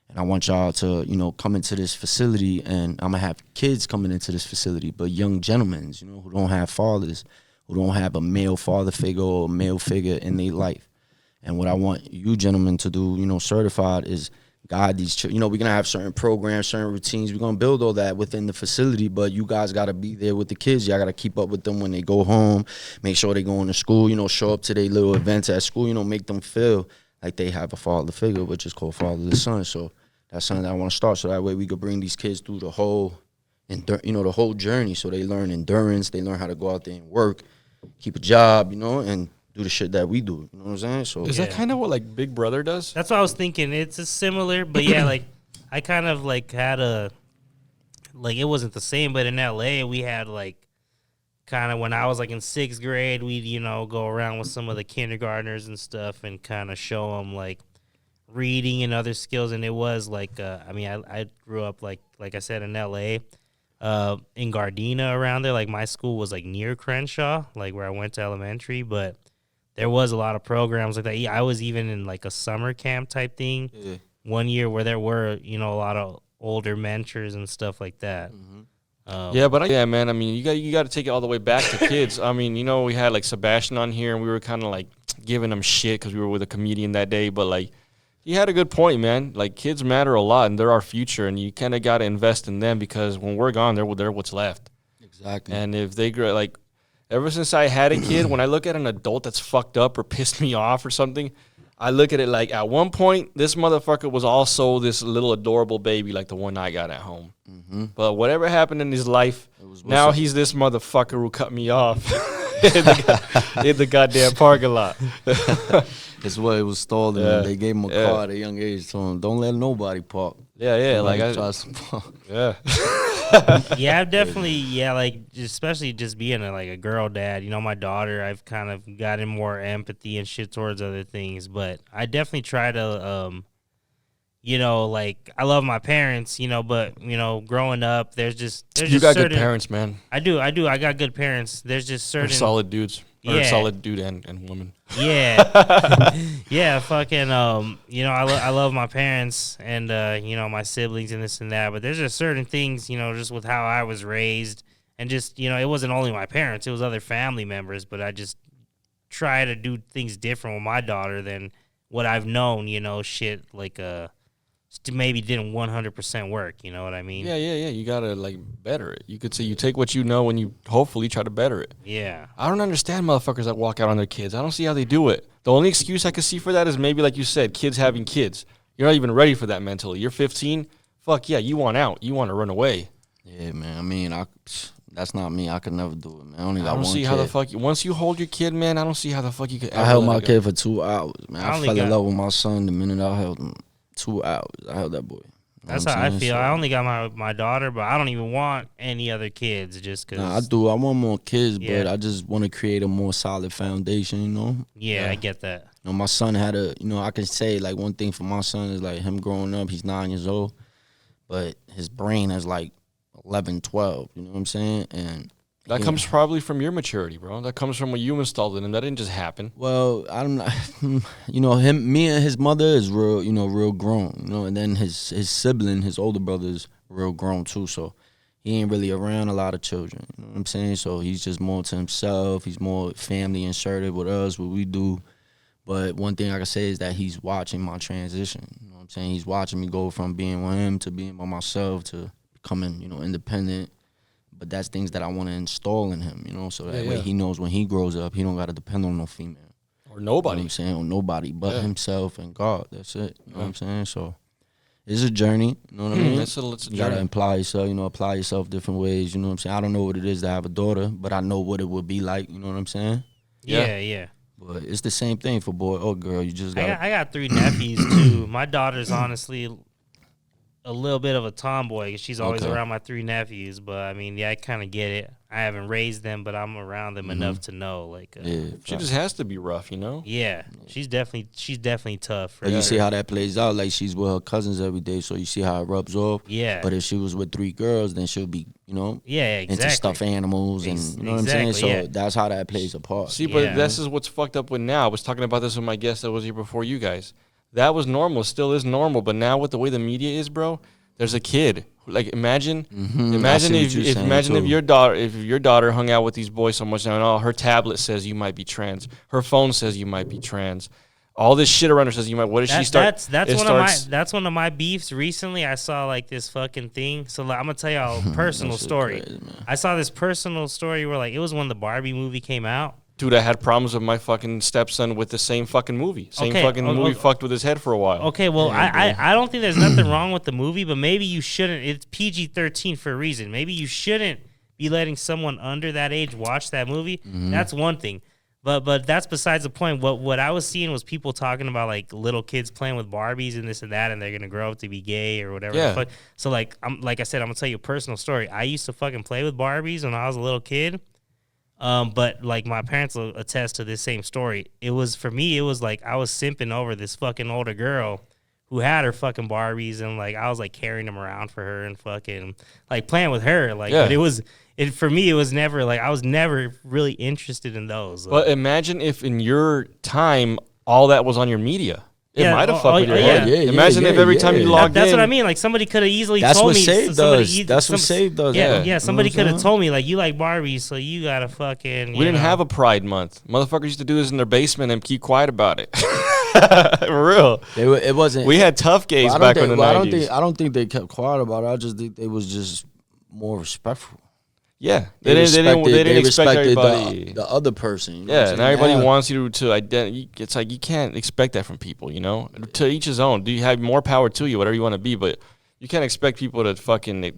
And I want y'all to, come into this facility, and I'm going to have kids coming into this facility, but young gentlemen, who don't have fathers, who don't have a male father figure or a male figure in their life. And what I want you gentlemen to do, certified, is guide these children. We're going to have certain programs, certain routines. We're going to build all that within the facility, but you guys got to be there with the kids. Y'all got to keep up with them when they go home, make sure they going to school, show up to their little events at school, make them feel like they have a father figure, which is called fatherless son. So that's something that I want to start. So that way we could bring these kids through the whole, the whole journey. So they learn endurance, they learn how to go out there and work, keep a job, and do the shit that we do. You know what I'm saying? So is that kind of what like Big Brother does? That's what I was thinking. It's a similar, but yeah, like I kind of like had it wasn't the same, but in LA we had like kind of when I was like in 6th grade, we'd go around with some of the kindergartners and stuff and kind of show them like reading and other skills. And it was like, I grew up like I said in LA, in Gardena around there. Like my school was like near Crenshaw, like where I went to elementary, but there was a lot of programs like that. I was even in like a summer camp type thing one year where there were, a lot of older mentors and stuff like that. Mm-hmm. Man. I mean, you got to take it all the way back to kids. I mean, we had like Sebastian on here, and we were kind of like giving him shit because we were with a comedian that day. But like, he had a good point, man. Like, kids matter a lot, and they're our future, and you kind of got to invest in them because when we're gone, they're what's left. Exactly. And if they grow, like, ever since I had a kid, when I look at an adult that's fucked up or pissed me off or something, I look at it like at one point, this motherfucker was also this little adorable baby like the one I got at home. Mm-hmm. But whatever happened in his life, now he's this motherfucker who cut me off in the goddamn parking lot. That's what it was stolen. Yeah. They gave him a car at a young age, told him, don't let nobody park. Yeah. Yeah, I've definitely, like, especially just being a girl dad, my daughter, I've kind of gotten more empathy and shit towards other things, but I definitely try to, like, I love my parents, but, growing up, there's just you got certain, good parents, man. I do, I got good parents. There's just certain. They're solid dudes. Or solid dude and woman. Yeah. Yeah, fucking, I love my parents and, my siblings and this and that, but there's just certain things, just with how I was raised and just, it wasn't only my parents, it was other family members, but I just try to do things different with my daughter than what I've known, shit like, maybe didn't 100% work, you know what I mean? Yeah. You gotta like better it. You could say you take what you know and you hopefully try to better it. Yeah. I don't understand motherfuckers that walk out on their kids. I don't see how they do it. The only excuse I could see for that is maybe like you said, kids having kids. You're not even ready for that mentally. You're 15. Fuck yeah, you want out. You want to run away. Yeah, man. I mean, that's not me. I could never do it, man. I only got one kid. I don't see how the fuck once you hold your kid, man, I don't see how the fuck you could ever I held my kid for 2 hours, man. I fell in love with my son the minute I held him. 2 hours. I held that boy. That's how I feel. So, I only got my daughter, but I don't even want any other kids just because. Nah, I do. I want more kids, but I just want to create a more solid foundation, Yeah, I get that. My son had I can say, like, one thing for my son is, like, him growing up, he's 9 years old, but his brain is, like, 11, 12, you know what I'm saying? And that comes probably from your maturity, bro. That comes from what you installed in him. That didn't just happen. Well, I'm not, me and his mother is real, real grown, and then his sibling, his older brother is real grown too. So he ain't really around a lot of children, you know what I'm saying? So he's just more to himself. He's more family inserted with us, what we do. But one thing I can say is that he's watching my transition. You know what I'm saying? He's watching me go from being with him to being by myself to becoming, independent. But that's things that I want to install in him, so that way he knows when he grows up, he don't got to depend on no female. Or nobody. You know what I'm saying? On nobody but himself and God. That's it. You know what I'm saying? So it's a journey. You know what I mean? It's a journey. You got to apply yourself different ways. You know what I'm saying? I don't know what it is to have a daughter, but I know what it would be like. You know what I'm saying? Yeah. But it's the same thing for boy or girl. You just got I got 3 nephews, too. My daughter's honestly a little bit of a tomboy. She's always around my 3 nephews, but I mean, I kind of get it. I haven't raised them, but I'm around them enough to know. Like, she just has to be rough, Yeah, she's definitely tough. You see how that plays out. Like, she's with her cousins every day, so you see how it rubs off. Yeah. But if she was with 3 girls, then she'll be, exactly. into stuffed animals and you know what I'm saying. So that's how that plays a part. See, but this is what's fucked up with now. I was talking about this with my guest that was here before you guys. That was normal, still is normal, but now with the way the media is, bro. There's a kid. Like imagine if your daughter hung out with these boys so much now, and all her tablet says you might be trans, her phone says you might be trans, all this shit around her says you might. What does she start? That's one of my beefs. Recently, I saw like this fucking thing. So like, I'm gonna tell y'all a personal story. Crazy, I saw this personal story where like it was when the Barbie movie came out. Dude, I had problems with my fucking stepson with the same fucking movie. Movie fucked with his head for a while. Okay, well, I don't think there's nothing wrong with the movie, but maybe you shouldn't. It's PG-13 for a reason. Maybe you shouldn't be letting someone under that age watch that movie. Mm-hmm. That's one thing. But that's besides the point. What I was seeing was people talking about like little kids playing with Barbies and this and that, and they're gonna grow up to be gay or whatever. Yeah. The fuck. So like I said, I'm gonna tell you a personal story. I used to fucking play with Barbies when I was a little kid. But like my parents will attest to this same story. It was for me. It was like I was simping over this fucking older girl who had her fucking Barbies, and like I was like carrying them around for her and fucking like playing with her. Like, but for me, it was never like I was never really interested in those. Like, but imagine if in your time all that was on your media. It might have fucked with your head. Imagine if every time you logged in. That's what I mean. Like somebody could have easily told me. That's what saved does. Yeah. Somebody could have told me like you like Barbies, so you gotta fucking. We didn't have a Pride Month. Motherfuckers used to do this in their basement and keep quiet about it. For real. It wasn't. We had tough gays back in the 90s. I don't think they kept quiet about it. I just think they was just more respectful. Yeah, they didn't expect everybody. The other person. You know and everybody wants you to identify. It's like you can't expect that from people, you know? To each his own. Do you have more power to you, whatever you want to be, but you can't expect people to fucking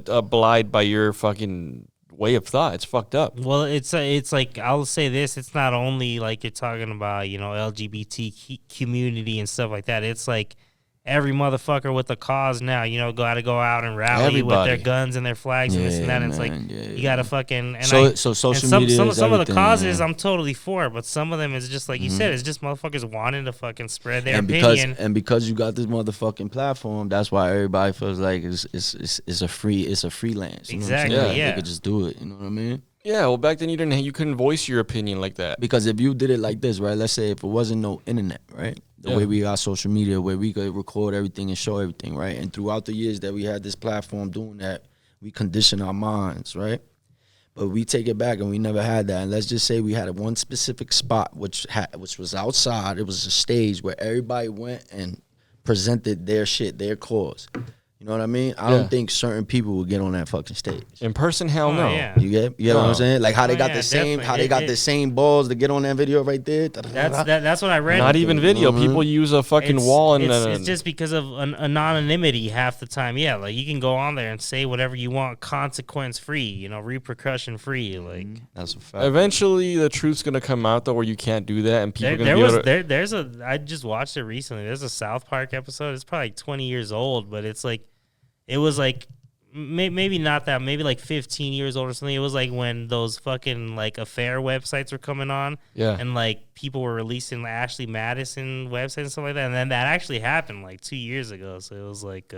abide by your fucking way of thought. It's fucked up. Well, it's like, I'll say this, it's not only like you're talking about, LGBT community and stuff like that. It's like every motherfucker with a cause now, got to go out and rally with their guns and their flags and this and that. And it's like you got to fucking. And so social media. Some of the causes I'm totally for, but some of them is just like you said, it's just motherfuckers wanting to fucking spread their opinion. And because you got this motherfucking platform, that's why everybody feels like it's a freelance. Exactly. They could just do it. You know what I mean? Yeah, well, back then you couldn't voice your opinion like that. Because if you did it like this, right? Let's say if it wasn't no internet, right? The way we got social media, where we could record everything and show everything, right? And throughout the years that we had this platform doing that, we condition our minds, right? But we take it back and we never had that. And let's just say we had one specific spot, which was outside. It was a stage where everybody went and presented their shit, their cause. You know what I mean? I don't think certain people would get on that fucking stage. In person, hell no. Yeah. You get what I'm saying? Like how they got the same balls to get on that video right there. That's what I read. Not even video. People use a fucking wall and it's just because of anonymity half the time. Yeah, like you can go on there and say whatever you want, consequence free, repercussion free. Like that's a fact. Eventually, the truth's gonna come out though, where you can't do that, and people I just watched it recently. There's a South Park episode. It's probably like 20 years old, but it's like. It was like maybe not that, maybe like 15 years old or something. It was like when those fucking like affair websites were coming on, and like people were releasing Ashley Madison websites and stuff like that. And then that actually happened like 2 years ago. So it was like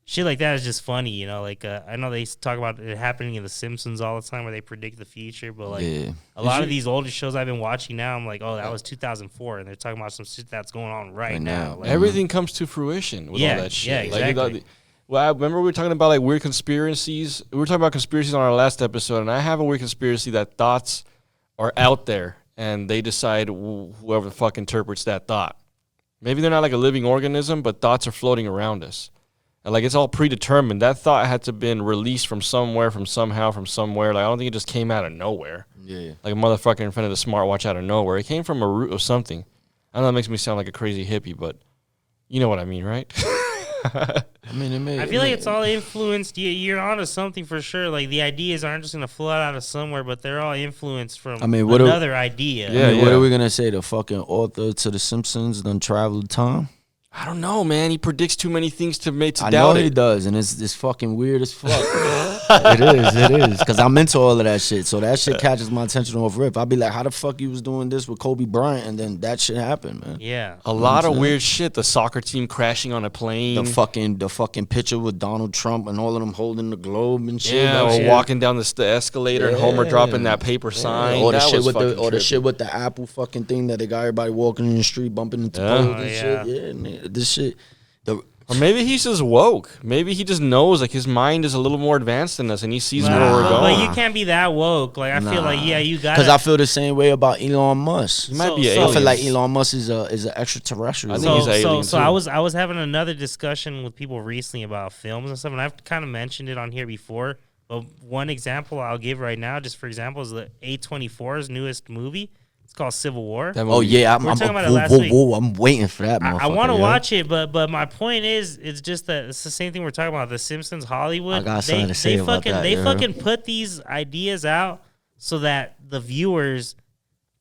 shit like that is just funny, Like I know they talk about it happening in The Simpsons all the time, where they predict the future. But like a lot of these older shows I've been watching now, I'm like, oh, that was 2004, and they're talking about some shit that's going on right now. Like, everything comes to fruition with all that shit. Yeah, exactly. Well, I remember we were talking about like weird conspiracies. We were talking about conspiracies on our last episode, and I have a weird conspiracy that thoughts are out there, and they decide whoever the fuck interprets that thought. Maybe they're not like a living organism, but thoughts are floating around us. And like it's all predetermined. That thought had to have been released from somewhere, from somewhere. Like I don't think it just came out of nowhere. Yeah. Like a motherfucker in front of the smartwatch out of nowhere. It came from a root of something. I know that makes me sound like a crazy hippie, but you know what I mean, right? I feel like it's all influenced. You're onto something for sure. Like the ideas aren't just gonna flood out of somewhere, but they're all influenced from another idea. What are we gonna say? The fucking author to The Simpsons done traveled time? I don't know, man. He predicts too many things to doubt it. I know he does, and it's fucking weird as fuck. It is, because I'm into all of that shit. So that shit catches my attention off rip. I'll be like, how the fuck you was doing this with Kobe Bryant, and then that shit happened, man. Yeah. A lot of weird shit. The soccer team crashing on a plane. The fucking picture with Donald Trump and all of them holding the globe and shit. Yeah, or walking down the escalator and Homer dropping that paper sign. Or the shit with the Apple fucking thing that they got everybody walking in the street bumping into poles and shit. Yeah, man. This shit. Or maybe he's just woke. Maybe he just knows, like, his mind is a little more advanced than us, and he sees where we're going. But you can't be that woke. Like, I feel like, you got. Because I feel the same way about Elon Musk. He might be an alien. I feel like Elon Musk is an extraterrestrial. I think he's an alien too. I was having another discussion with people recently about films and stuff, and I've kind of mentioned it on here before. But one example I'll give right now, just for example, is the A24's newest movie. It's called Civil War. Oh yeah, I'm waiting for that. I want to watch it, but my point is, it's just that it's the same thing we're talking about. The Simpsons, Hollywood. I got something to say about that. They fucking put these ideas out so that the viewers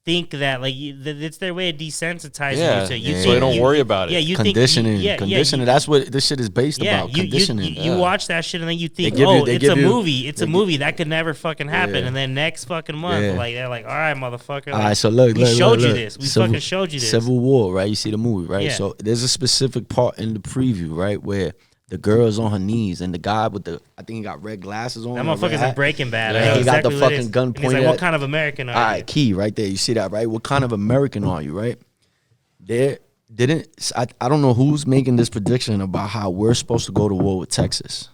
think that it's their way of desensitizing you. So they don't worry about it. Yeah, you conditioning. Conditioning. That's what this shit is based about. Conditioning. You watch that shit and then you think, it's a movie. It's a movie that could never fucking happen. And then next fucking month, they're like, all right, motherfucker. All right, so look, we showed you this. We fucking showed you this. Civil War, right? You see the movie, right? Yeah. So there's a specific part in the preview, right, where the girl is on her knees and the guy with I think he got red glasses on. That motherfucker's in Breaking Bad. Yeah. He got the fucking gun pointed like, at. what kind of American are you? All right, key right there. You see that, right? What kind of American are you, right? I don't know who's making this prediction about how we're supposed to go to war with Texas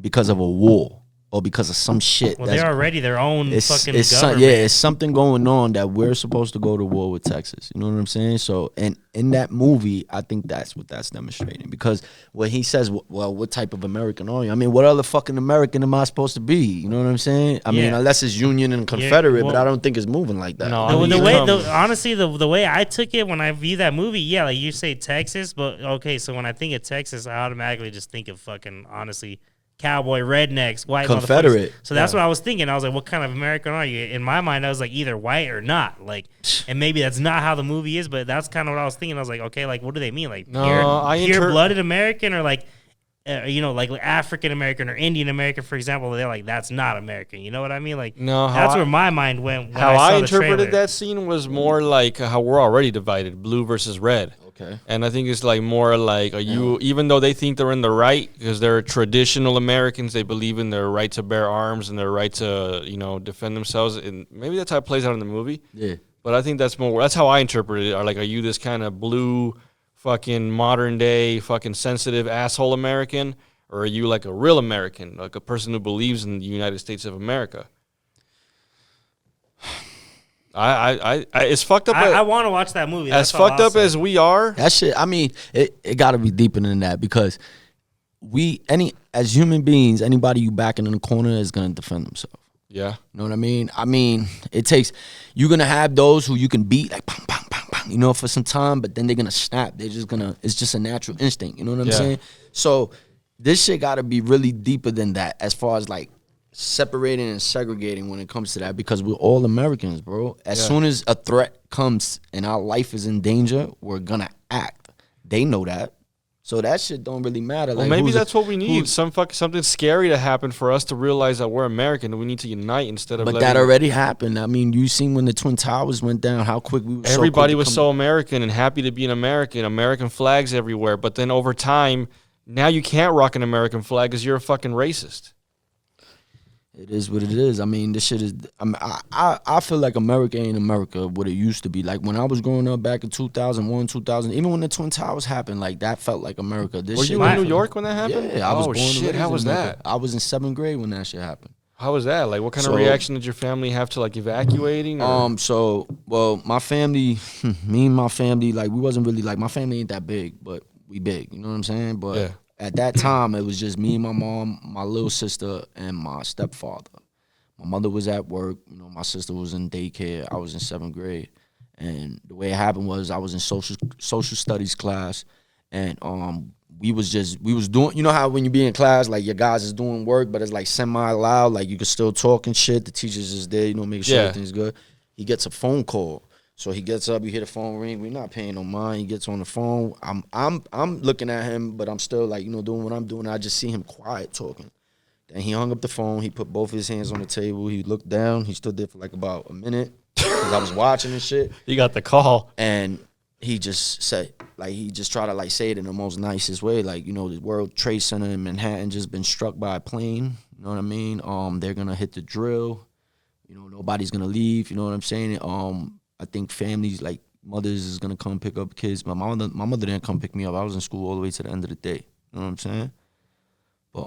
because of a war or because of some shit. Well, they're already their own fucking government. It's something going on that we're supposed to go to war with Texas. You know what I'm saying? So, and in that movie, I think that's what that's demonstrating. Because when he says, well, what type of American are you? I mean, what other fucking American am I supposed to be? You know what I'm saying? I mean, unless it's Union and Confederate, but I don't think it's moving like that. No, honestly, the way I took it when I view that movie, like you say Texas, but okay, so when I think of Texas, I automatically just think of fucking, honestly, cowboy, rednecks, white Confederate. So that's what I was thinking. I was like, what kind of American are you? In my mind, I was like, either white or not. Like, and maybe that's not how the movie is, but that's kind of what I was thinking. I was like, okay, like, what do they mean? Like, pure-blooded American or like, like African American or Indian American, for example? They're like, that's not American. You know what I mean? Like, that's where my mind went. When how I interpreted trailer. that scene was more like how we're already divided, blue versus red. Okay. And I think it's like more like, even though they think they're in the right because they're traditional Americans, they believe in their right to bear arms and their right to, defend themselves. And maybe that's how it plays out in the movie. Yeah. But I think that's how I interpret it. Are you this kind of blue, fucking modern day, fucking sensitive asshole American? Or are you like a real American, like a person who believes in the United States of America? It's fucked up. I want to watch that movie. As fucked up as we are, that shit. I mean, it got to be deeper than that because as human beings, anybody you backing in the corner is gonna defend themselves. Yeah, you know what I mean. I mean, you're gonna have those who you can beat like bang, bang, bang, bang, for some time, but then they're gonna snap. It's just a natural instinct. You know what I'm saying? So this shit got to be really deeper than that as far as like separating and segregating when it comes to that because we're all Americans, bro. As soon as a threat comes and our life is in danger, we're gonna act. They know that. So that shit don't really matter. Well, maybe that's what we need. Something scary to happen for us to realize that we're American and we need to unite instead of. But that already happened. I mean, you seen when the Twin Towers went down, how quick we were. Everybody was so American and happy to be an American. American flags everywhere. But then over time, now you can't rock an American flag because you're a fucking racist. It is what it is. I mean, this shit is. I feel like America ain't America what it used to be. Like when I was growing up back in 2001, 2000, even when the Twin Towers happened, like that felt like America. Were you in New York when that happened? Yeah, I was born and raised How was in America. that? I was in 7th grade when that shit happened. How was that? Like, what kind of reaction did your family have to like evacuating? Or? My family, me and my family, like we wasn't really like my family ain't that big, but we big. You know what I'm saying? But. Yeah. At that time, it was just me, my mom, my little sister, and my stepfather. My mother was at work. My sister was in daycare. I was in 7th grade. And the way it happened was I was in social studies class. And we was doing, you know how when you be in class, like your guys is doing work, but it's like semi-loud, like you can still talk and shit. The teachers is there, making sure everything's good. He gets a phone call. So he gets up, you hear the phone ring. We're not paying no mind. He gets on the phone. I'm looking at him, but I'm still like, doing what I'm doing. I just see him quiet talking. Then he hung up the phone. He put both his hands on the table. He looked down. He stood there for like about a minute because I was watching and shit. He got the call. And he just said, like, he just tried to like say it in the most nicest way. Like, the World Trade Center in Manhattan just been struck by a plane. You know what I mean? They're going to hit the drill. Nobody's going to leave. You know what I'm saying? I think families, like mothers, is gonna come pick up kids. My mother didn't come pick me up. I was in school all the way to the end of the day. You know what I'm saying? But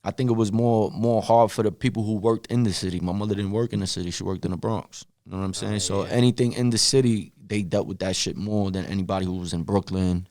I think it was more hard for the people who worked in the city. My mother didn't work in the city. She worked in the Bronx. You know what I'm saying? So anything in the city, they dealt with that shit more than anybody who was in Brooklyn,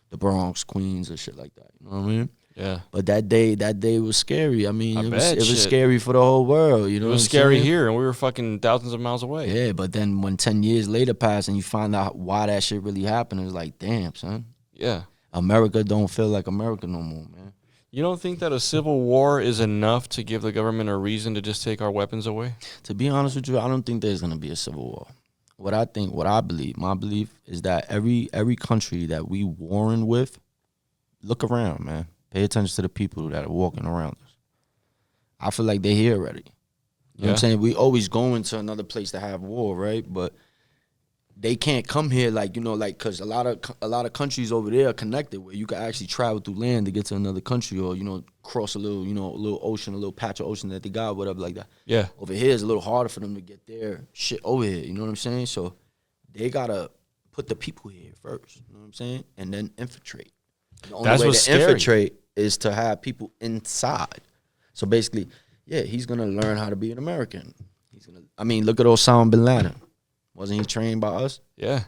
the Bronx, Queens, or shit like that. You know what I mean? Yeah. But that day was scary. I mean, it was shit. scary for the whole world. You know, It was scary here, and we were fucking thousands of miles away. Yeah, but then when 10 years later passed and you find out why that shit really happened, it's like, damn, son. Yeah. America don't feel like America no more, man. You don't think that a civil war is enough to give the government a reason to just take our weapons away? To be honest with you, I don't think there's gonna be a civil war. What I believe, my belief is that every country that we warring with, look around, man. Pay attention to the people that are walking around us. I feel like they're here already. You know what I'm saying? We always go into another place to have war, right? But they can't come here like, you know, like, because a lot of countries over there are connected where you can actually travel through land to get to another country, or, you know, cross a little ocean, a little patch of ocean that they got, whatever like that. Yeah. Over here it's a little harder for them to get their shit over here, you know what I'm saying? So they gotta put the people here first, you know what I'm saying? And then infiltrate. The only way to infiltrate is to have people inside. So basically, yeah, he's gonna learn how to be an American. Look at Osama bin Laden. Wasn't he trained by us? Yeah.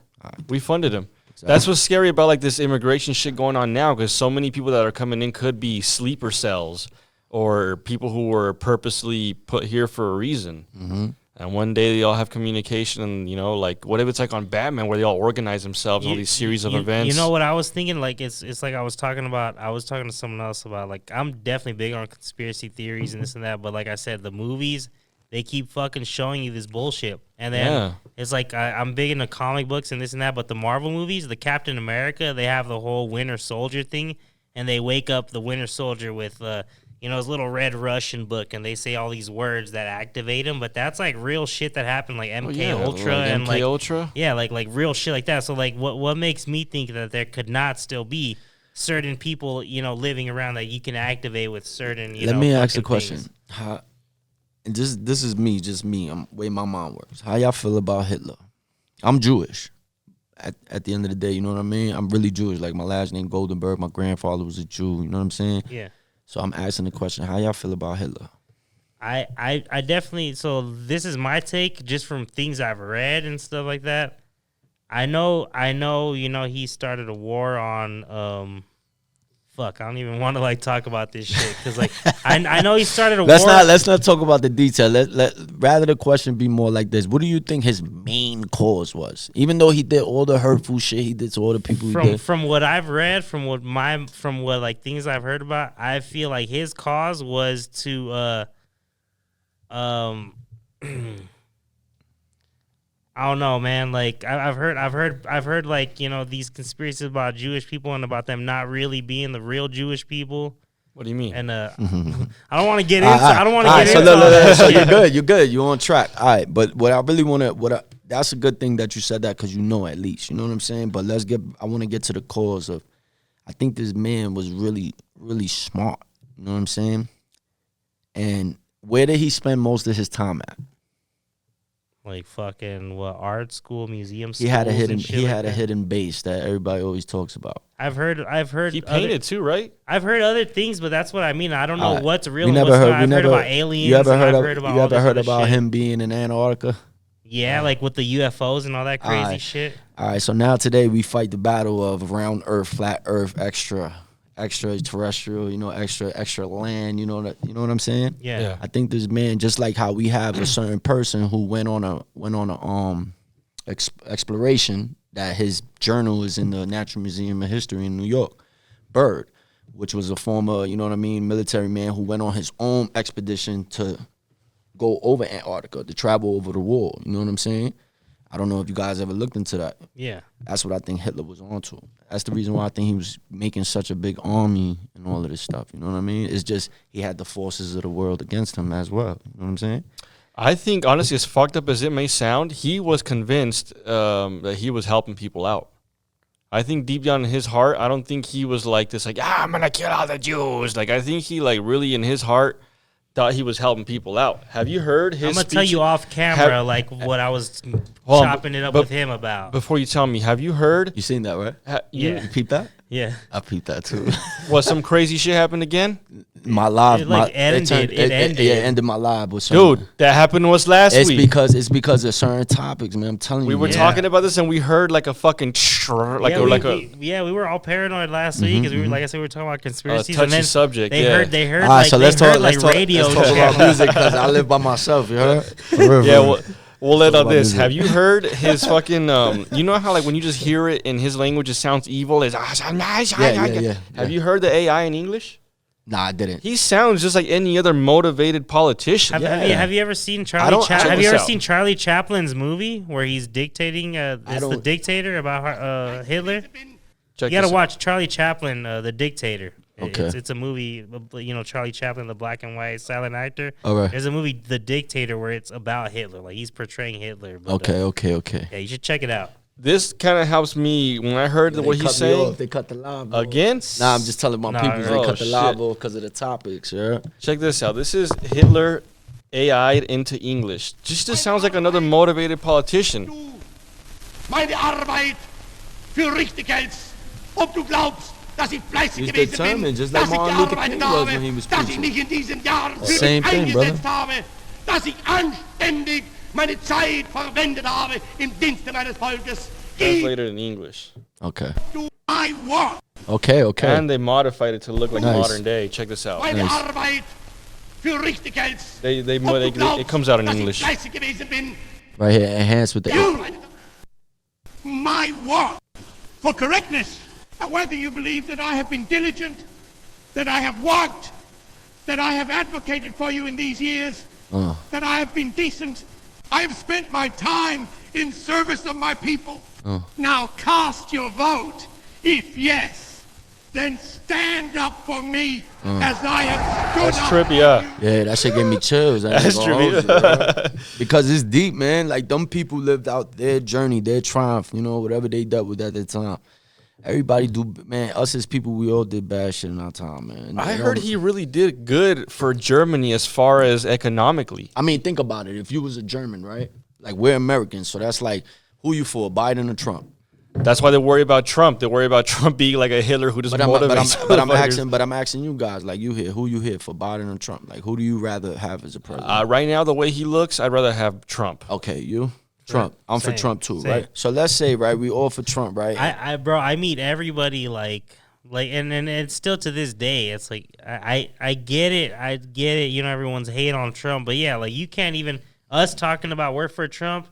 We funded him. Exactly. That's what's scary about like this immigration shit going on now, because so many people that are coming in could be sleeper cells or people who were purposely put here for a reason. Mm-hmm. And one day they all have communication, and, you know, like, what if it's like on Batman where they all organize themselves, all these series of events? You know what I was thinking? Like, it's like I was talking to someone else about, like, I'm definitely big on conspiracy theories and this and that, but like I said, the movies, they keep fucking showing you this bullshit. And then it's like I'm big into comic books and this and that, but the Marvel movies, the Captain America, they have the whole Winter Soldier thing, and they wake up the Winter Soldier with his little red Russian book, and they say all these words that activate him. But that's like real shit that happened, like MK Ultra and MK Ultra. Yeah, like real shit like that. So like, what makes me think that there could not still be certain people, you know, living around that you can activate with certain, Let me ask a question. This is me, just me. I'm way my mind works. How y'all feel about Hitler? I'm Jewish. At the end of the day, you know what I mean? I'm really Jewish. Like, my last name Goldenberg. My grandfather was a Jew. You know what I'm saying? Yeah. So I'm asking the question: how y'all feel about Hitler? I definitely. So this is my take, just from things I've read and stuff like that. I know. You know, he started a war on. Fuck, I don't even want to like talk about this shit because like I know he started a war. Let's not talk about the detail. Rather the question be more like this: what do you think his main cause was? Even though he did all the hurtful shit he did to all the people he did. From what I've read, from what like things I've heard about, I feel like his cause was to I don't know, man. Like I've heard like, you know, these conspiracies about Jewish people and about them not really being the real Jewish people. What do you mean? And I don't want to get into. I don't want to get into. So you're good. You're on track. All right, but what I really want to, that's a good thing that you said that, because you know, at least, you know what I'm saying. But I want to get to the cause of. I think this man was really, really smart. You know what I'm saying? And where did he spend most of his time at? Like fucking art school, museum schools. He had a hidden base that everybody always talks about. I've heard he painted too, right? I've heard other things, but that's what I mean. I don't know what's real. I've heard about aliens. You ever heard about him being in Antarctica? Yeah, like with the UFOs and all that crazy shit. All right, so now today we fight the battle of round Earth, flat Earth, extraterrestrial, you know, extra land, you know what I'm saying? Yeah. I think this man, just like how we have a certain person who went on a exploration, that his journal is in the Natural Museum of History in New York. Byrd, which was a former, you know what I mean, military man who went on his own expedition to go over Antarctica, to travel over the wall, you know what I'm saying? I don't know if you guys ever looked into that. Yeah. That's what I think Hitler was onto. That's the reason why I think he was making such a big army and all of this stuff. You know what I mean? It's just he had the forces of the world against him as well. You know what I'm saying? I think, honestly, as fucked up as it may sound, he was convinced that he was helping people out. I think deep down in his heart, I don't think he was like this, like, I'm going to kill all the Jews. Like, I think he, like, really in his heart thought he was helping people out. Have you heard his I'm going to tell you off camera, what I was chopping it up with him about. Before you tell me, have you heard? You seen that, right? Yeah. You peeped that? Yeah. I peeped that, too. What, some crazy shit happened again? my live, It ended my live with Dude, that happened to us last week. It's because of certain topics, man. I'm telling you. We were talking about this and we heard like a fucking we were all paranoid last week because we were, like I said, we were talking about conspiracies. touchy and then subject. They heard all right, so let's talk radio. Let's talk about music because I live by myself. You heard? Yeah. We'll let out this. Have you heard his fucking? You know how like when you just hear it in his language, it sounds evil. It's Have you heard the AI in English? Nah, I didn't. He sounds just like any other motivated politician. Have you ever seen Charlie? Have you ever seen Charlie Chaplin's movie where he's dictating? It's the dictator about Hitler. You got to watch Charlie Chaplin, The Dictator. Okay. It's a movie, Charlie Chaplin, the black and white silent actor. All right. There's a movie, The Dictator, where it's about Hitler. Like, he's portraying Hitler. But, Okay. Yeah, you should check it out. This kind of helps me when I heard what he's saying. They cut the live again. Nah, I'm just telling my people they cut the live off because of the topics. Yeah. Check this out. This is Hitler AI'd into English. Just sounds like another motivated politician. Meine Arbeit für richtig hältst, ob du glaubst, dass ich fleißig gewesen bin, dass ich gearbeitet habe, dass ich mich in diesen Jahren für dich eingesetzt habe, dass ich anständig meine Zeit verwendet habe im Dienste meines Volkes. Translated in English. Okay. Do I want? Okay. And they modified it to look like modern day. Check this out. Meine Arbeit für richtig hältst, it comes out in English. Fleißig gewesen bin. Right here, enhanced with the. My work for correctness. Whether you believe that I have been diligent, that I have worked, that I have advocated for you in these years, that I have been decent, I have spent my time in service of my people. Now cast your vote. If yes, then stand up for me as I have stood That's up trippy, Yeah, that shit gave me chills. That's trippy. Because it's deep, man. Like, them people lived out their journey, their triumph, whatever they dealt with at the time. Everybody do, man. Us as people, we all did bad shit in our time, man. I heard he really did good for Germany as far as economically. I mean, think about it. If you was a German, right? Like, we're Americans, so that's like, who you for, Biden or Trump? That's why they worry about Trump. They worry about Trump being like a Hitler who just motivates. But I'm asking you guys, like, who you here for, Biden or Trump? Like, who do you rather have as a president? Right now, the way he looks, I'd rather have Trump. Okay, you? Trump. I'm for Trump too, Same. right? So let's say, right, we all for Trump, right? I meet everybody like and it's still to this day. It's like I get it. Everyone's hating on Trump, but yeah, like you can't even us talking about we're for Trump.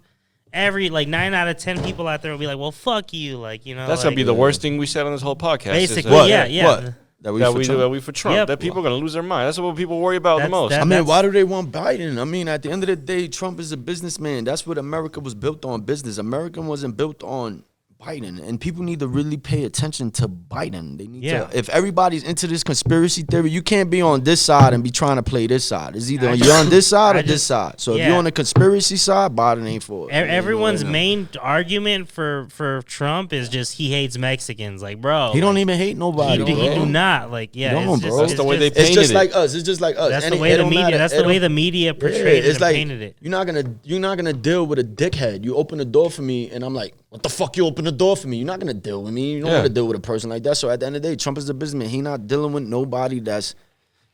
Every 9 out of 10 people out there will be like, well, fuck you, That's gonna be the worst thing we said on this whole podcast. Basically, What? That we for Trump. Yep. That people are gonna lose their mind. That's what people worry about the most. I mean, why do they want Biden? I mean, at the end of the day, Trump is a businessman. That's what America was built on, business. America wasn't built on Biden, and people need to really pay attention to Biden. They need to. If everybody's into this conspiracy theory, you can't be on this side and be trying to play this side. It's either you're on this side or this side. So if you're on the conspiracy side, Biden ain't for it. Everyone's main argument for Trump is just he hates Mexicans. Like, bro, he don't even hate nobody. He do not. Like, bro. That's the way they painted it. It's just like us. It's just like us. That's the way the media. That's the way the media portrayed it and painted it. You're not gonna deal with a dickhead. You open the door for me, and I'm like, what the fuck? You open the door for me? You're not gonna deal with me. You don't want to deal with a person like that. So at the end of the day, Trump is a businessman. He not dealing with nobody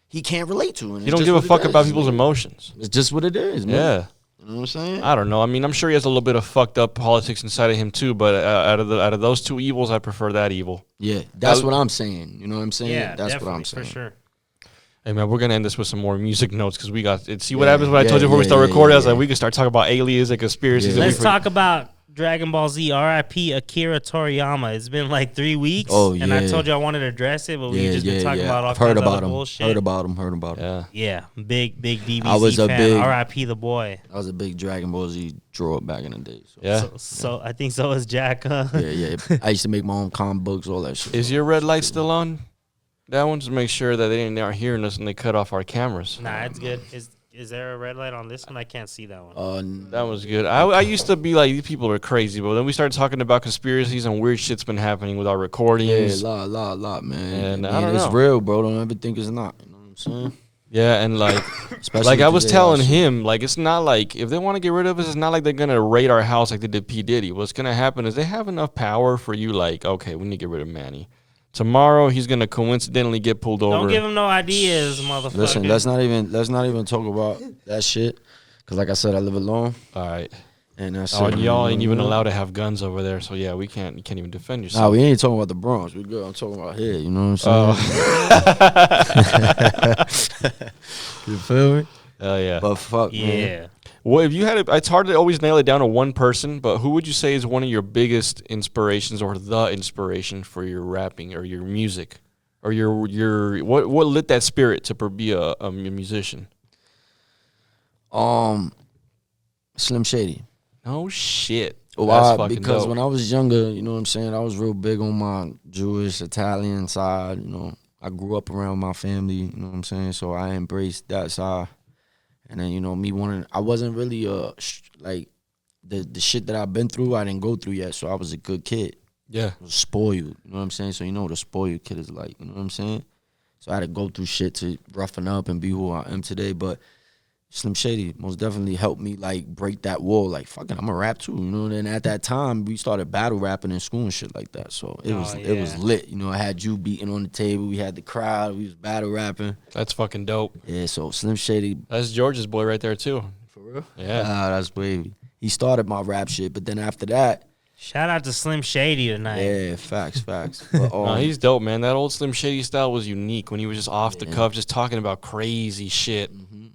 he can't relate to. And you don't give a fuck about people's emotions. It's just what it is, man. Yeah. You know what I'm saying? I don't know. I mean, I'm sure he has a little bit of fucked up politics inside of him too. But out of those two evils, I prefer that evil. Yeah, that's what I'm saying. You know what I'm saying? Yeah, that's what I'm saying. For sure. Hey man, we're gonna end this with some more music notes because we got. See what happens when I told you before we start recording. I was like, we can start talking about aliens and conspiracies. Let's talk about Dragon Ball Z, R.I.P. Akira Toriyama. It's been like 3 weeks. Oh, yeah. And I told you I wanted to address it, but we just been talking about all kinds of other bullshit. Heard about him. Yeah. Big DBZ I was a fan. big R.I.P. the boy. I was a big Dragon Ball Z drawer back in the day. So. Yeah. So I think so is Jack, huh? Yeah. I used to make my own comic books, all that shit. Is your red light still on? That one, just make sure that they aren't hearing us and they cut off our cameras. Nah, it's good. Is there a red light on this one? I can't see that one. That was good. I used to be like, these people are crazy, but then we started talking about conspiracies and weird shit's been happening with our recordings. Yeah, lot, man. And I don't know. It's real, bro. Don't ever think it's not. You know what I'm saying? Yeah, and like, Especially like I was today, telling also. him, like, it's not like, if they want to get rid of us, it's not like they're going to raid our house like they did P. Diddy. What's going to happen is they have enough power for you, like, okay, we need to get rid of Manny. Tomorrow he's gonna coincidentally get pulled over. Don't give him no ideas, motherfucker. Listen, let's not even talk about that shit. Cause like I said, I live alone. All right. And that's Oh, and y'all ain't even allowed to have guns over there, so yeah, you can't even defend yourself. Nah, we ain't talking about the Bronx. We good. I'm talking about here. You know what I'm saying? You feel me? Oh yeah. But fuck, Yeah. man. Well, if you had it's hard to always nail it down to one person, but who would you say is one of your biggest inspirations or the inspiration for your rapping or your music? Or your what lit that spirit to be a musician? Slim Shady. Oh shit. Why? That's Because dope. when I was younger, you know what I'm saying, I was real big on my Jewish, Italian side. You know, I grew up around my family. You know what I'm saying, so I embraced that side. And then, you know, I wasn't really like the shit that I've been through, I didn't go through yet. So I was a good kid. Yeah. I was spoiled. You know what I'm saying? So you know what a spoiled kid is like. You know what I'm saying? So I had to go through shit to roughen up and be who I am today. But Slim Shady most definitely helped me like break that wall. Like, fucking, I'm a rap too. You know. And then at that time, we started battle rapping in school and shit like that. So it was lit. You know, I had you beating on the table. We had the crowd. We was battle rapping. That's fucking dope. Yeah. So Slim Shady. That's George's boy right there too. For real? Yeah. That's wavy. He started my rap shit, but then after that, Shout out to Slim Shady tonight. yeah, facts. But, No, he's dope, man. That old Slim Shady style was unique when he was just off the cuff, just talking about crazy shit.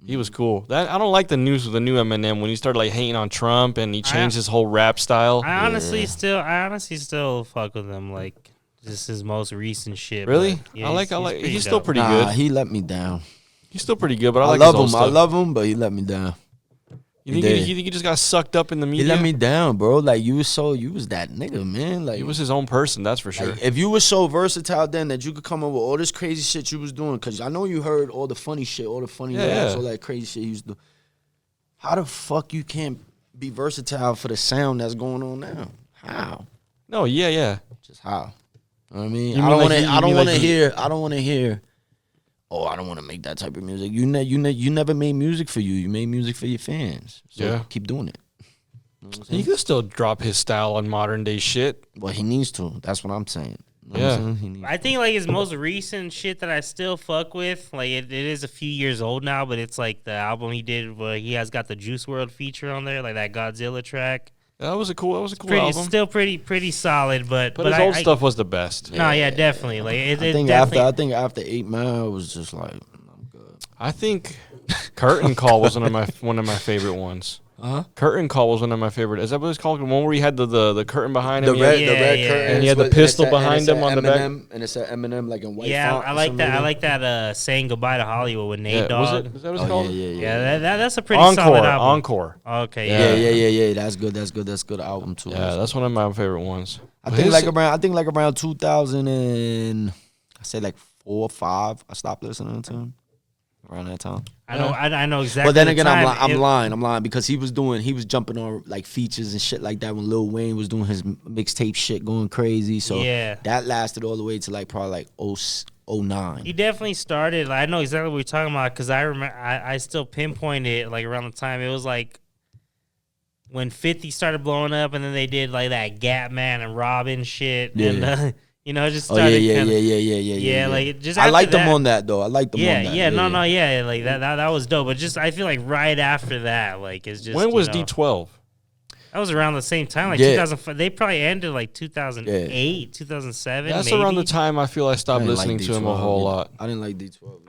He was cool. That I don't like the new Eminem when he started like hating on Trump and he changed his whole rap style. I honestly still fuck with him. Like, just his most recent shit. Really? But, yeah, He's still dope. pretty nah, good. he let me down. He's still pretty good, but I I like love his old him. stuff. I love him, but he let me down. You He think did. he just got sucked up in the He media? let me down, bro. Like you was that nigga, man. Like He was his own person, that's for sure. like, if you were so versatile then that you could come up with all this crazy shit you was doing, because I know you heard all the funny shit, all the funny raps, all that crazy shit you used to do. How the fuck you can't be versatile for the sound that's going on now? How? No, yeah. Just how? You know what I mean? You I mean don't like want to. you- I you don't mean want like to you- hear. I don't want to hear. Oh, I don't want to make that type of music. You never made music for you. You made music for your fans. So Yeah. keep doing it. You know what I'm He saying? could still drop his style on modern day shit. Well, he needs to. That's what I'm saying. You know what Yeah. I'm saying? He needs I think like his most recent shit that I still fuck with, like it is a few years old now, but it's like the album he did where he has got the Juice World feature on there, like that Godzilla track. That was a cool Pretty, album. still pretty solid, but But his old stuff was the best. No, yeah, definitely. Like it I think definitely. after 8 Mile, it was just like I'm good. I think Curtain Call was one of my favorite ones. Uh-huh. Curtain Call was one of my favorite. Is that what it's called? The one where he had the curtain behind him. The He had- red yeah. curtain. And he had the pistol behind him on the back. And it said Eminem like in white Yeah, font I or like something that. I like like that. Saying goodbye to Hollywood with Nate Yeah, Dogg. is that what it's Oh, called? Yeah, that's a pretty solid album. Encore. Okay, Yeah. Yeah. That's good album too. Yeah, that's one of my favorite ones. I But think his- like around 2000 and I say like 4 or 5. I stopped listening to him around that time. I know exactly. But then the again, time. I'm lying because he was jumping on like features and shit like that when Lil Wayne was doing his mixtape shit going crazy. So Yeah. that lasted all the way to like probably like 09. He definitely started. Like, I know exactly what you're talking about because I remember. I still pinpoint it like around the time it was like when 50 started blowing up, and then they did like that Gap Man and Robin shit, and it just started. Yeah, like it just. I liked after them that- on that though. I liked them on that. Yeah, like that was dope. But just I feel like right after that, like it's just. When was you know, D12? That was around the same time, like Yeah. 2005. They probably ended like 2008, 2007. That's maybe. around the time I feel I stopped listening to him a whole lot. I didn't like D12.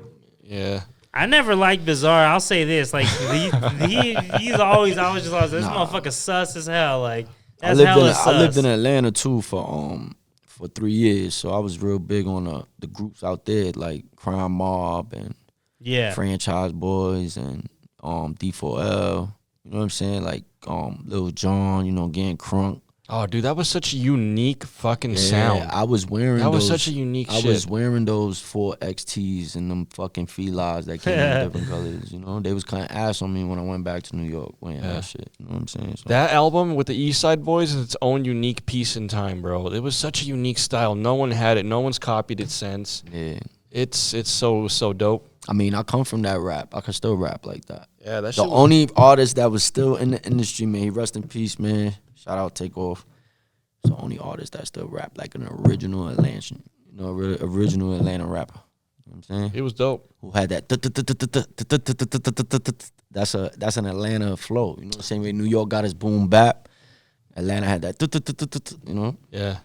Yeah. I never liked Bizarre. I'll say this: like he's always this motherfucker sus as hell. Like that's hella sus. I lived in Atlanta too for 3 years, so I was real big on the groups out there like Crime Mob and Franchise Boys and D4L. You know what I'm saying? Like Lil Jon, getting crunk. Oh, dude, that was such a unique fucking sound. I was wearing That was those, such a unique I shit. was wearing those 4XTs and them fucking felines that came in different colors. They was kind of ass on me when I went back to New York wearing that shit. You know what I'm saying? So, That album with the East Side Boys is its own unique piece in time, bro. It was such a unique style. No one had it. No one's copied it since. yeah. It's so dope. I mean, I come from that rap. I can still rap like that. Yeah, that The only artist that was still in the industry, man, he rest in peace, man. Shout out Takeoff. It's the only artist that still rap like an original Atlantean. You know, original Atlanta rapper. You know what I'm saying? It was dope. Who had that? That's an Atlanta flow. You know, same way New York got his boom bap. Atlanta had that. You know. Yeah.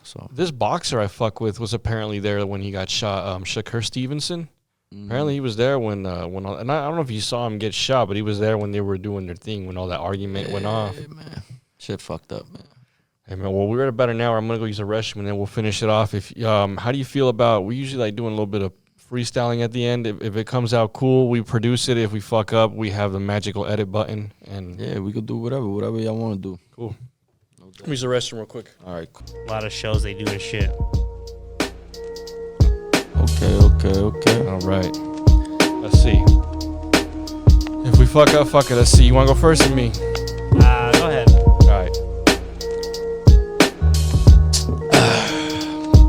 So this boxer I fuck with was apparently there when he got shot. Shakur Stevenson. Apparently he was there when and I don't know if you saw him get shot, but he was there when they were doing their thing when all that argument went off. Man, shit fucked up, man. Hey man, well we're at about an hour. I'm gonna go use the restroom and then we'll finish it off. If how do you feel about? We usually like doing a little bit of freestyling at the end. If it comes out cool, we produce it. If we fuck up, we have the magical edit button. And yeah, we could do whatever y'all want to do. Cool. Let me use the restroom real quick. All right. Cool. A lot of shows they do and shit. Okay. All right. Let's see. If we fuck up, fuck it. Let's see. You want to go first or me? Go ahead. All right.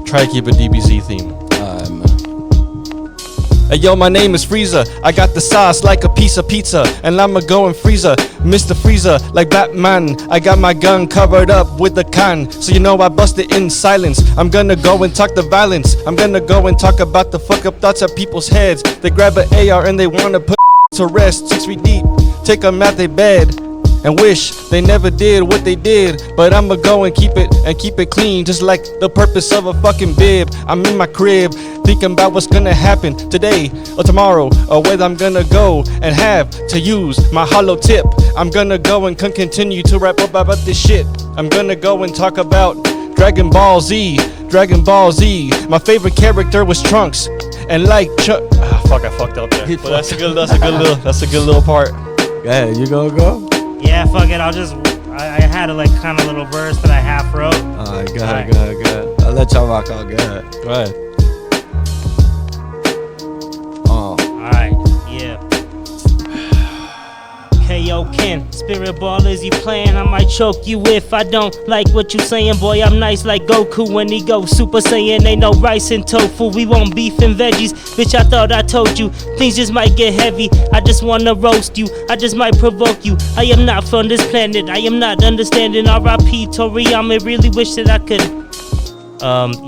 Try to keep a DBZ theme. All right, man. Hey yo, my name is Freezer. I got the sauce like a piece of pizza, and I'ma go and freezer, Mr. Freezer, like Batman. I got my gun covered up with a can, so you know I bust it in silence. I'm gonna go and talk the violence. I'm gonna go and talk about the fuck up thoughts at people's heads. They grab an AR and they wanna put to rest 6 feet deep. Take them out their bed and wish they never did what they did, but I'ma go and keep it clean, just like the purpose of a fucking bib. I'm in my crib thinking about what's gonna happen today or tomorrow, or whether I'm gonna go and have to use my hollow tip. I'm gonna go and continue to rap up about this shit. I'm gonna go and talk about Dragon Ball Z. My favorite character was Trunks, and like fuck, I fucked up there. But that's a good little part. Go ahead, you gonna go? Yeah, fuck it. I had a like kind of little verse that I half wrote. All right, go ahead. I'll let y'all rock out. Go ahead. Go ahead. Alright, yeah. Hey yo, Ken, spirit ball, is you playing? I might choke you if I don't like what you saying. Boy, I'm nice like Goku when he go Super Saiyan. Ain't no rice and tofu, we want beef and veggies. Bitch, I thought I told you, things just might get heavy. I just wanna roast you, I just might provoke you. I am not from this planet, I am not understanding. R.I.P. Toriyama, really wish that I could.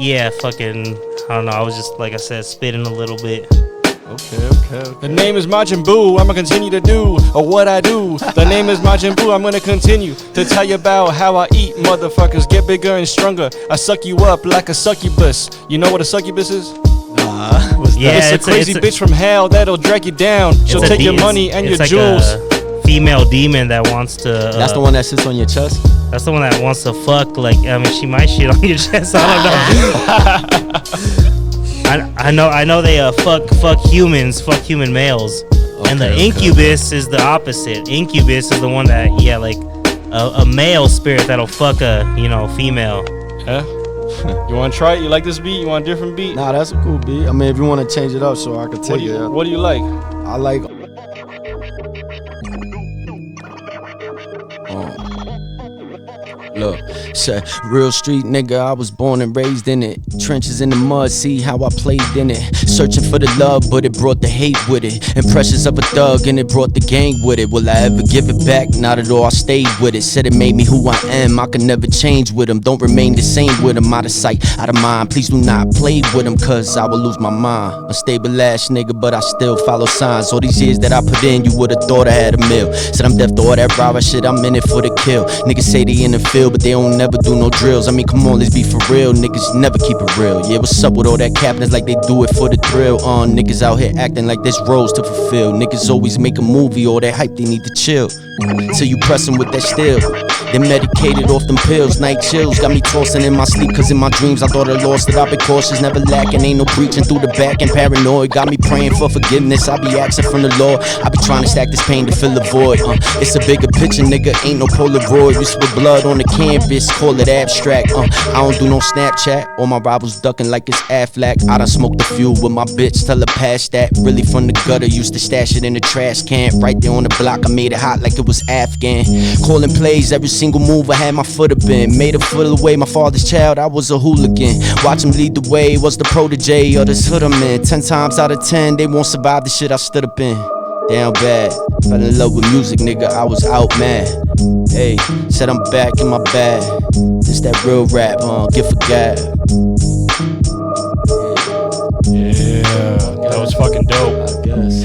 Yeah, fucking, I don't know, I was just, like I said, spitting a little bit. Okay. The name is Majin Buu, I'ma continue to do what I do. The name is Majin Buu, I'm gonna continue to tell you about how I eat. Motherfuckers get bigger and stronger. I suck you up like a succubus. You know what a succubus is? Yeah, it's a crazy bitch from hell that'll drag you down. She'll take your money and your jewels. A female demon that wants to. That's the one that sits on your chest? That's the one that wants to fuck. Like, I mean, she might shit on your chest. I don't know. I know they fuck humans, fuck human males, and the incubus is the opposite. Incubus is the one that like a male spirit that'll fuck a female. Yeah. You want to try it? You like this beat? You want a different beat? Nah, that's a cool beat. I mean, if you want to change it up, so I can take it. What do you like? I like. Look, say, real street nigga, I was born and raised in it. Trenches in the mud, see how I played in it. Searching for the love, but it brought the hate with it. Impressions of a thug, and it brought the gang with it. Will I ever give it back? Not at all, I stayed with it. Said it made me who I am, I could never change with them. Don't remain the same with them. Out of sight, out of mind, please do not play with them, cause I will lose my mind. Unstable ass nigga, but I still follow signs. All these years that I put in, you would've thought I had a meal. Said I'm deaf to all that rah shit, I'm in it for the kill. Niggas say they in the field, but they don't never do no drills. I mean, come on, let's be for real. Niggas never keep it real. Yeah, what's up with all that capping? It's like they do it for the thrill. Niggas out here acting like there's roles to fulfill. Niggas always make a movie, all that hype, they need to chill. Till you press them with that steel. They medicated off them pills, night chills. Got me tossing in my sleep, cause in my dreams I thought I lost it. I've been cautious, never lacking. Ain't no preaching through the back and paranoid. Got me praying for forgiveness, I be asking from the Lord. I be trying to stack this pain to fill the void. It's a bigger picture, nigga, ain't no Polaroid. We spit blood on the canvas, call it abstract. I don't do no Snapchat, all my rivals ducking like it's Aflac. I done smoked a few with my bitch, tell her pass that. Really from the gutter, used to stash it in the trash can. Right there on the block, I made it hot like it was Afghan. Calling plays, every single move I had my foot up in. Made a foot away, my father's child, I was a hooligan. Watch him lead the way, was the protege of this hood I'm in. 10 times out of 10, they won't survive the shit I stood up in. Down bad, fell in love with music, nigga, I was out mad. Hey, said I'm back in my bag. This that real rap, get for God. was fucking dope. I guess.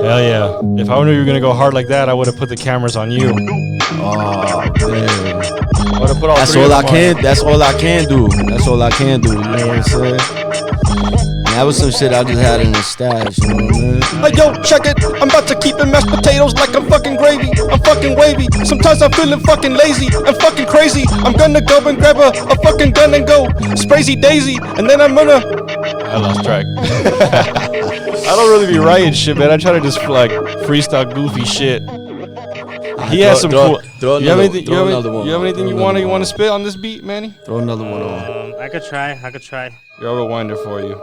Hell yeah. If I knew you were gonna go hard like that, I would have put the cameras on you. Oh man. I would have put all That's three all of I them can. on. That's all I can do. That's all I can do. You know what I'm saying? And that was some shit I just had in the stash. You know what I mean? Hey yo, check it. I'm about to keep it mashed potatoes like I'm fucking gravy. I'm fucking wavy. Sometimes I'm feeling fucking lazy. I'm fucking crazy. I'm gonna go and grab a fucking gun and go sprazy daisy, and then I'm gonna. I lost track. I don't really be writing shit, man. I try to just like freestyle goofy shit. He has some cool. You have anything you want to spit on this beat, Manny? Throw another one on. I could try. You're a rewinder for you.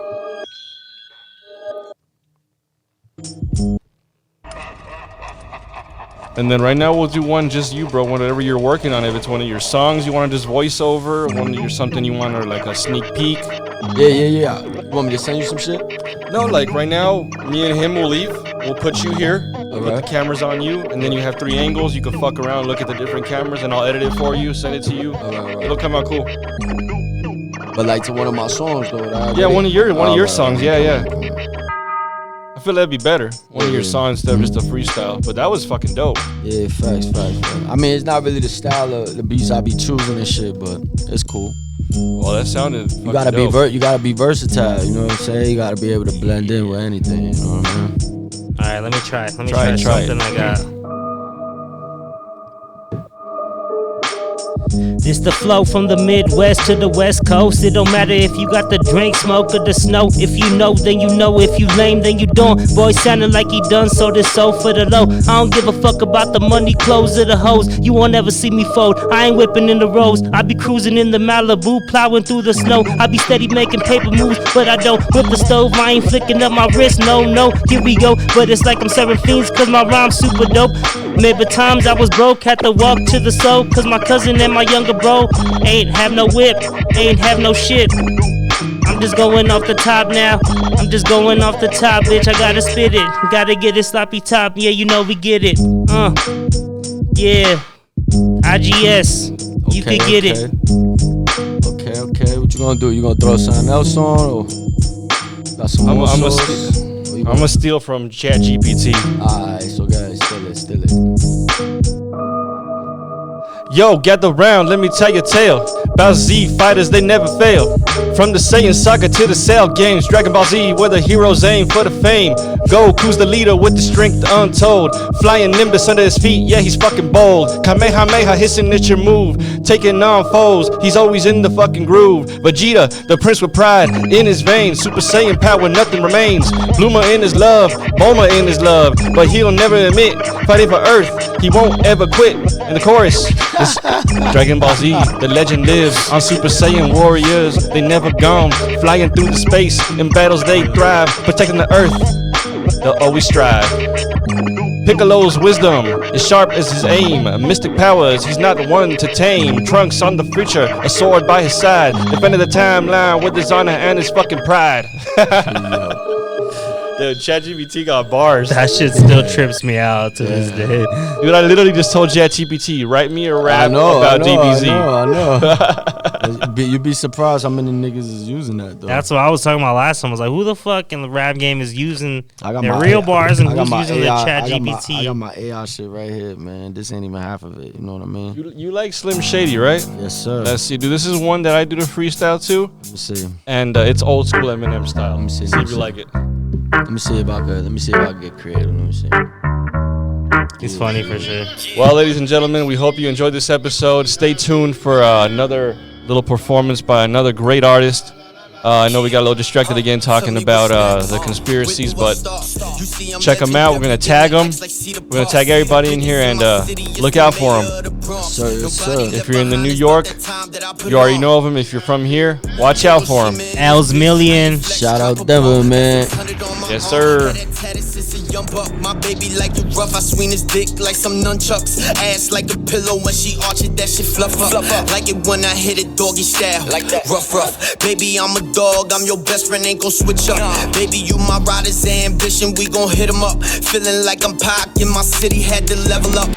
And then right now we'll do one just you, bro. Whatever you're working on. If it's one of your songs you want to just voice over, one of your something you want, or like a sneak peek. Yeah. You want me to send you some shit? No, like right now, me and him will leave. We'll put you here. Put the cameras on you, and then you have 3 angles. You can fuck around, look at the different cameras, and I'll edit it for you, send it to you. Right. It'll come out cool. But like to one of my songs though. Yeah, one of your songs. Yeah. I feel that'd be better. One of your songs instead of just a freestyle. But that was fucking dope. Yeah, facts. I mean, it's not really the style of the beats I be choosing and shit, but it's cool. Well, that sounded. You gotta dope. you gotta be versatile. You know what I'm saying? You gotta be able to blend in with anything. You know what I mean? All right, let me try. Let me Try something it. I got. This the flow from the Midwest to the West Coast. It don't matter if you got the drink, smoke, or the snow. If you know, then you know. If you lame, then you don't. Boy sounding like he done so this so for the low. I don't give a fuck about the money, clothes, or the hoes. You won't ever see me fold. I ain't whipping in the roads. I be cruising in the Malibu, plowing through the snow. I be steady making paper moves, but I don't whip the stove. I ain't flicking up my wrist, no. Here we go, but it's like I'm serving fiends, cause my rhyme's super dope. Maybe times I was broke, had to walk to the soul, cause my cousin and my younger bro ain't have no whip, ain't have no shit. I'm just going off the top now. I'm just going off the top, bitch. I gotta spit it. Gotta get it sloppy top. Yeah, you know we get it. Yeah. IGS. You can get it. Okay. What you gonna do? You gonna throw something else on? Or got some more sauce? I'm gonna steal from ChatGPT. Alright, so guys, steal it. Yo, gather round, let me tell your tale about Z fighters, they never fail. From the Saiyan saga to the Cell games, Dragon Ball Z, where the heroes aim for the fame. Goku's the leader with the strength untold. Flying Nimbus under his feet, yeah, he's fucking bold. Kamehameha, his signature move, taking on foes, he's always in the fucking groove. Vegeta, the prince with pride in his veins. Super Saiyan power, nothing remains. Bloomer in his love, Bulma in his love, but he'll never admit, fighting for Earth, he won't ever quit. In the chorus, it's Dragon Ball Z, the legend lives on Super Saiyan warriors. They never gone, flying through the space. In battles they thrive, protecting the Earth, they'll always strive. Piccolo's wisdom is sharp as his aim. Mystic powers, he's not the one to tame. Trunks on the future, a sword by his side, defending the timeline with his honor and his fucking pride. Dude, ChatGPT got bars. That shit still trips me out to this day. Dude, I literally just told ChatGPT, write me a rap about DBZ. I know. You'd be surprised how many niggas is using that though. That's what I was talking about last time. I was like, who the fuck in the rap game is using their my real bars and I got who's my using AI, the ChatGPT? I got my AI shit right here, man. This ain't even half of it. You know what I mean? You like Slim Shady, right? Yes, sir. Let's see, dude. This is one that I do the freestyle to. Let me see. And it's old school Eminem style. Let me see, See if you like it. Let me see if I could get creative. Let me see. He's funny for sure. Well, ladies and gentlemen, we hope you enjoyed this episode. Stay tuned for another little performance by another great artist. I know we got a little distracted again talking about the conspiracies, but check them out. We're going to tag them. We're going to tag everybody in here and look out for them. Sir. If you're in the New York, you already know of them. If you're from here, watch out for them. Elz Million. Shout out Denver, man. Yes, sir. Young buck, my baby like it rough. I swing his dick like some nunchucks. Ass like a pillow when she arch it, that shit fluff up. Like it when I hit it doggy style. Like that. Rough. Baby, I'm a dog. I'm your best friend, ain't gon' switch up. Baby, you my rider's ambition. We gon' hit 'em up. Feeling like I'm Pac in my city, had to level up.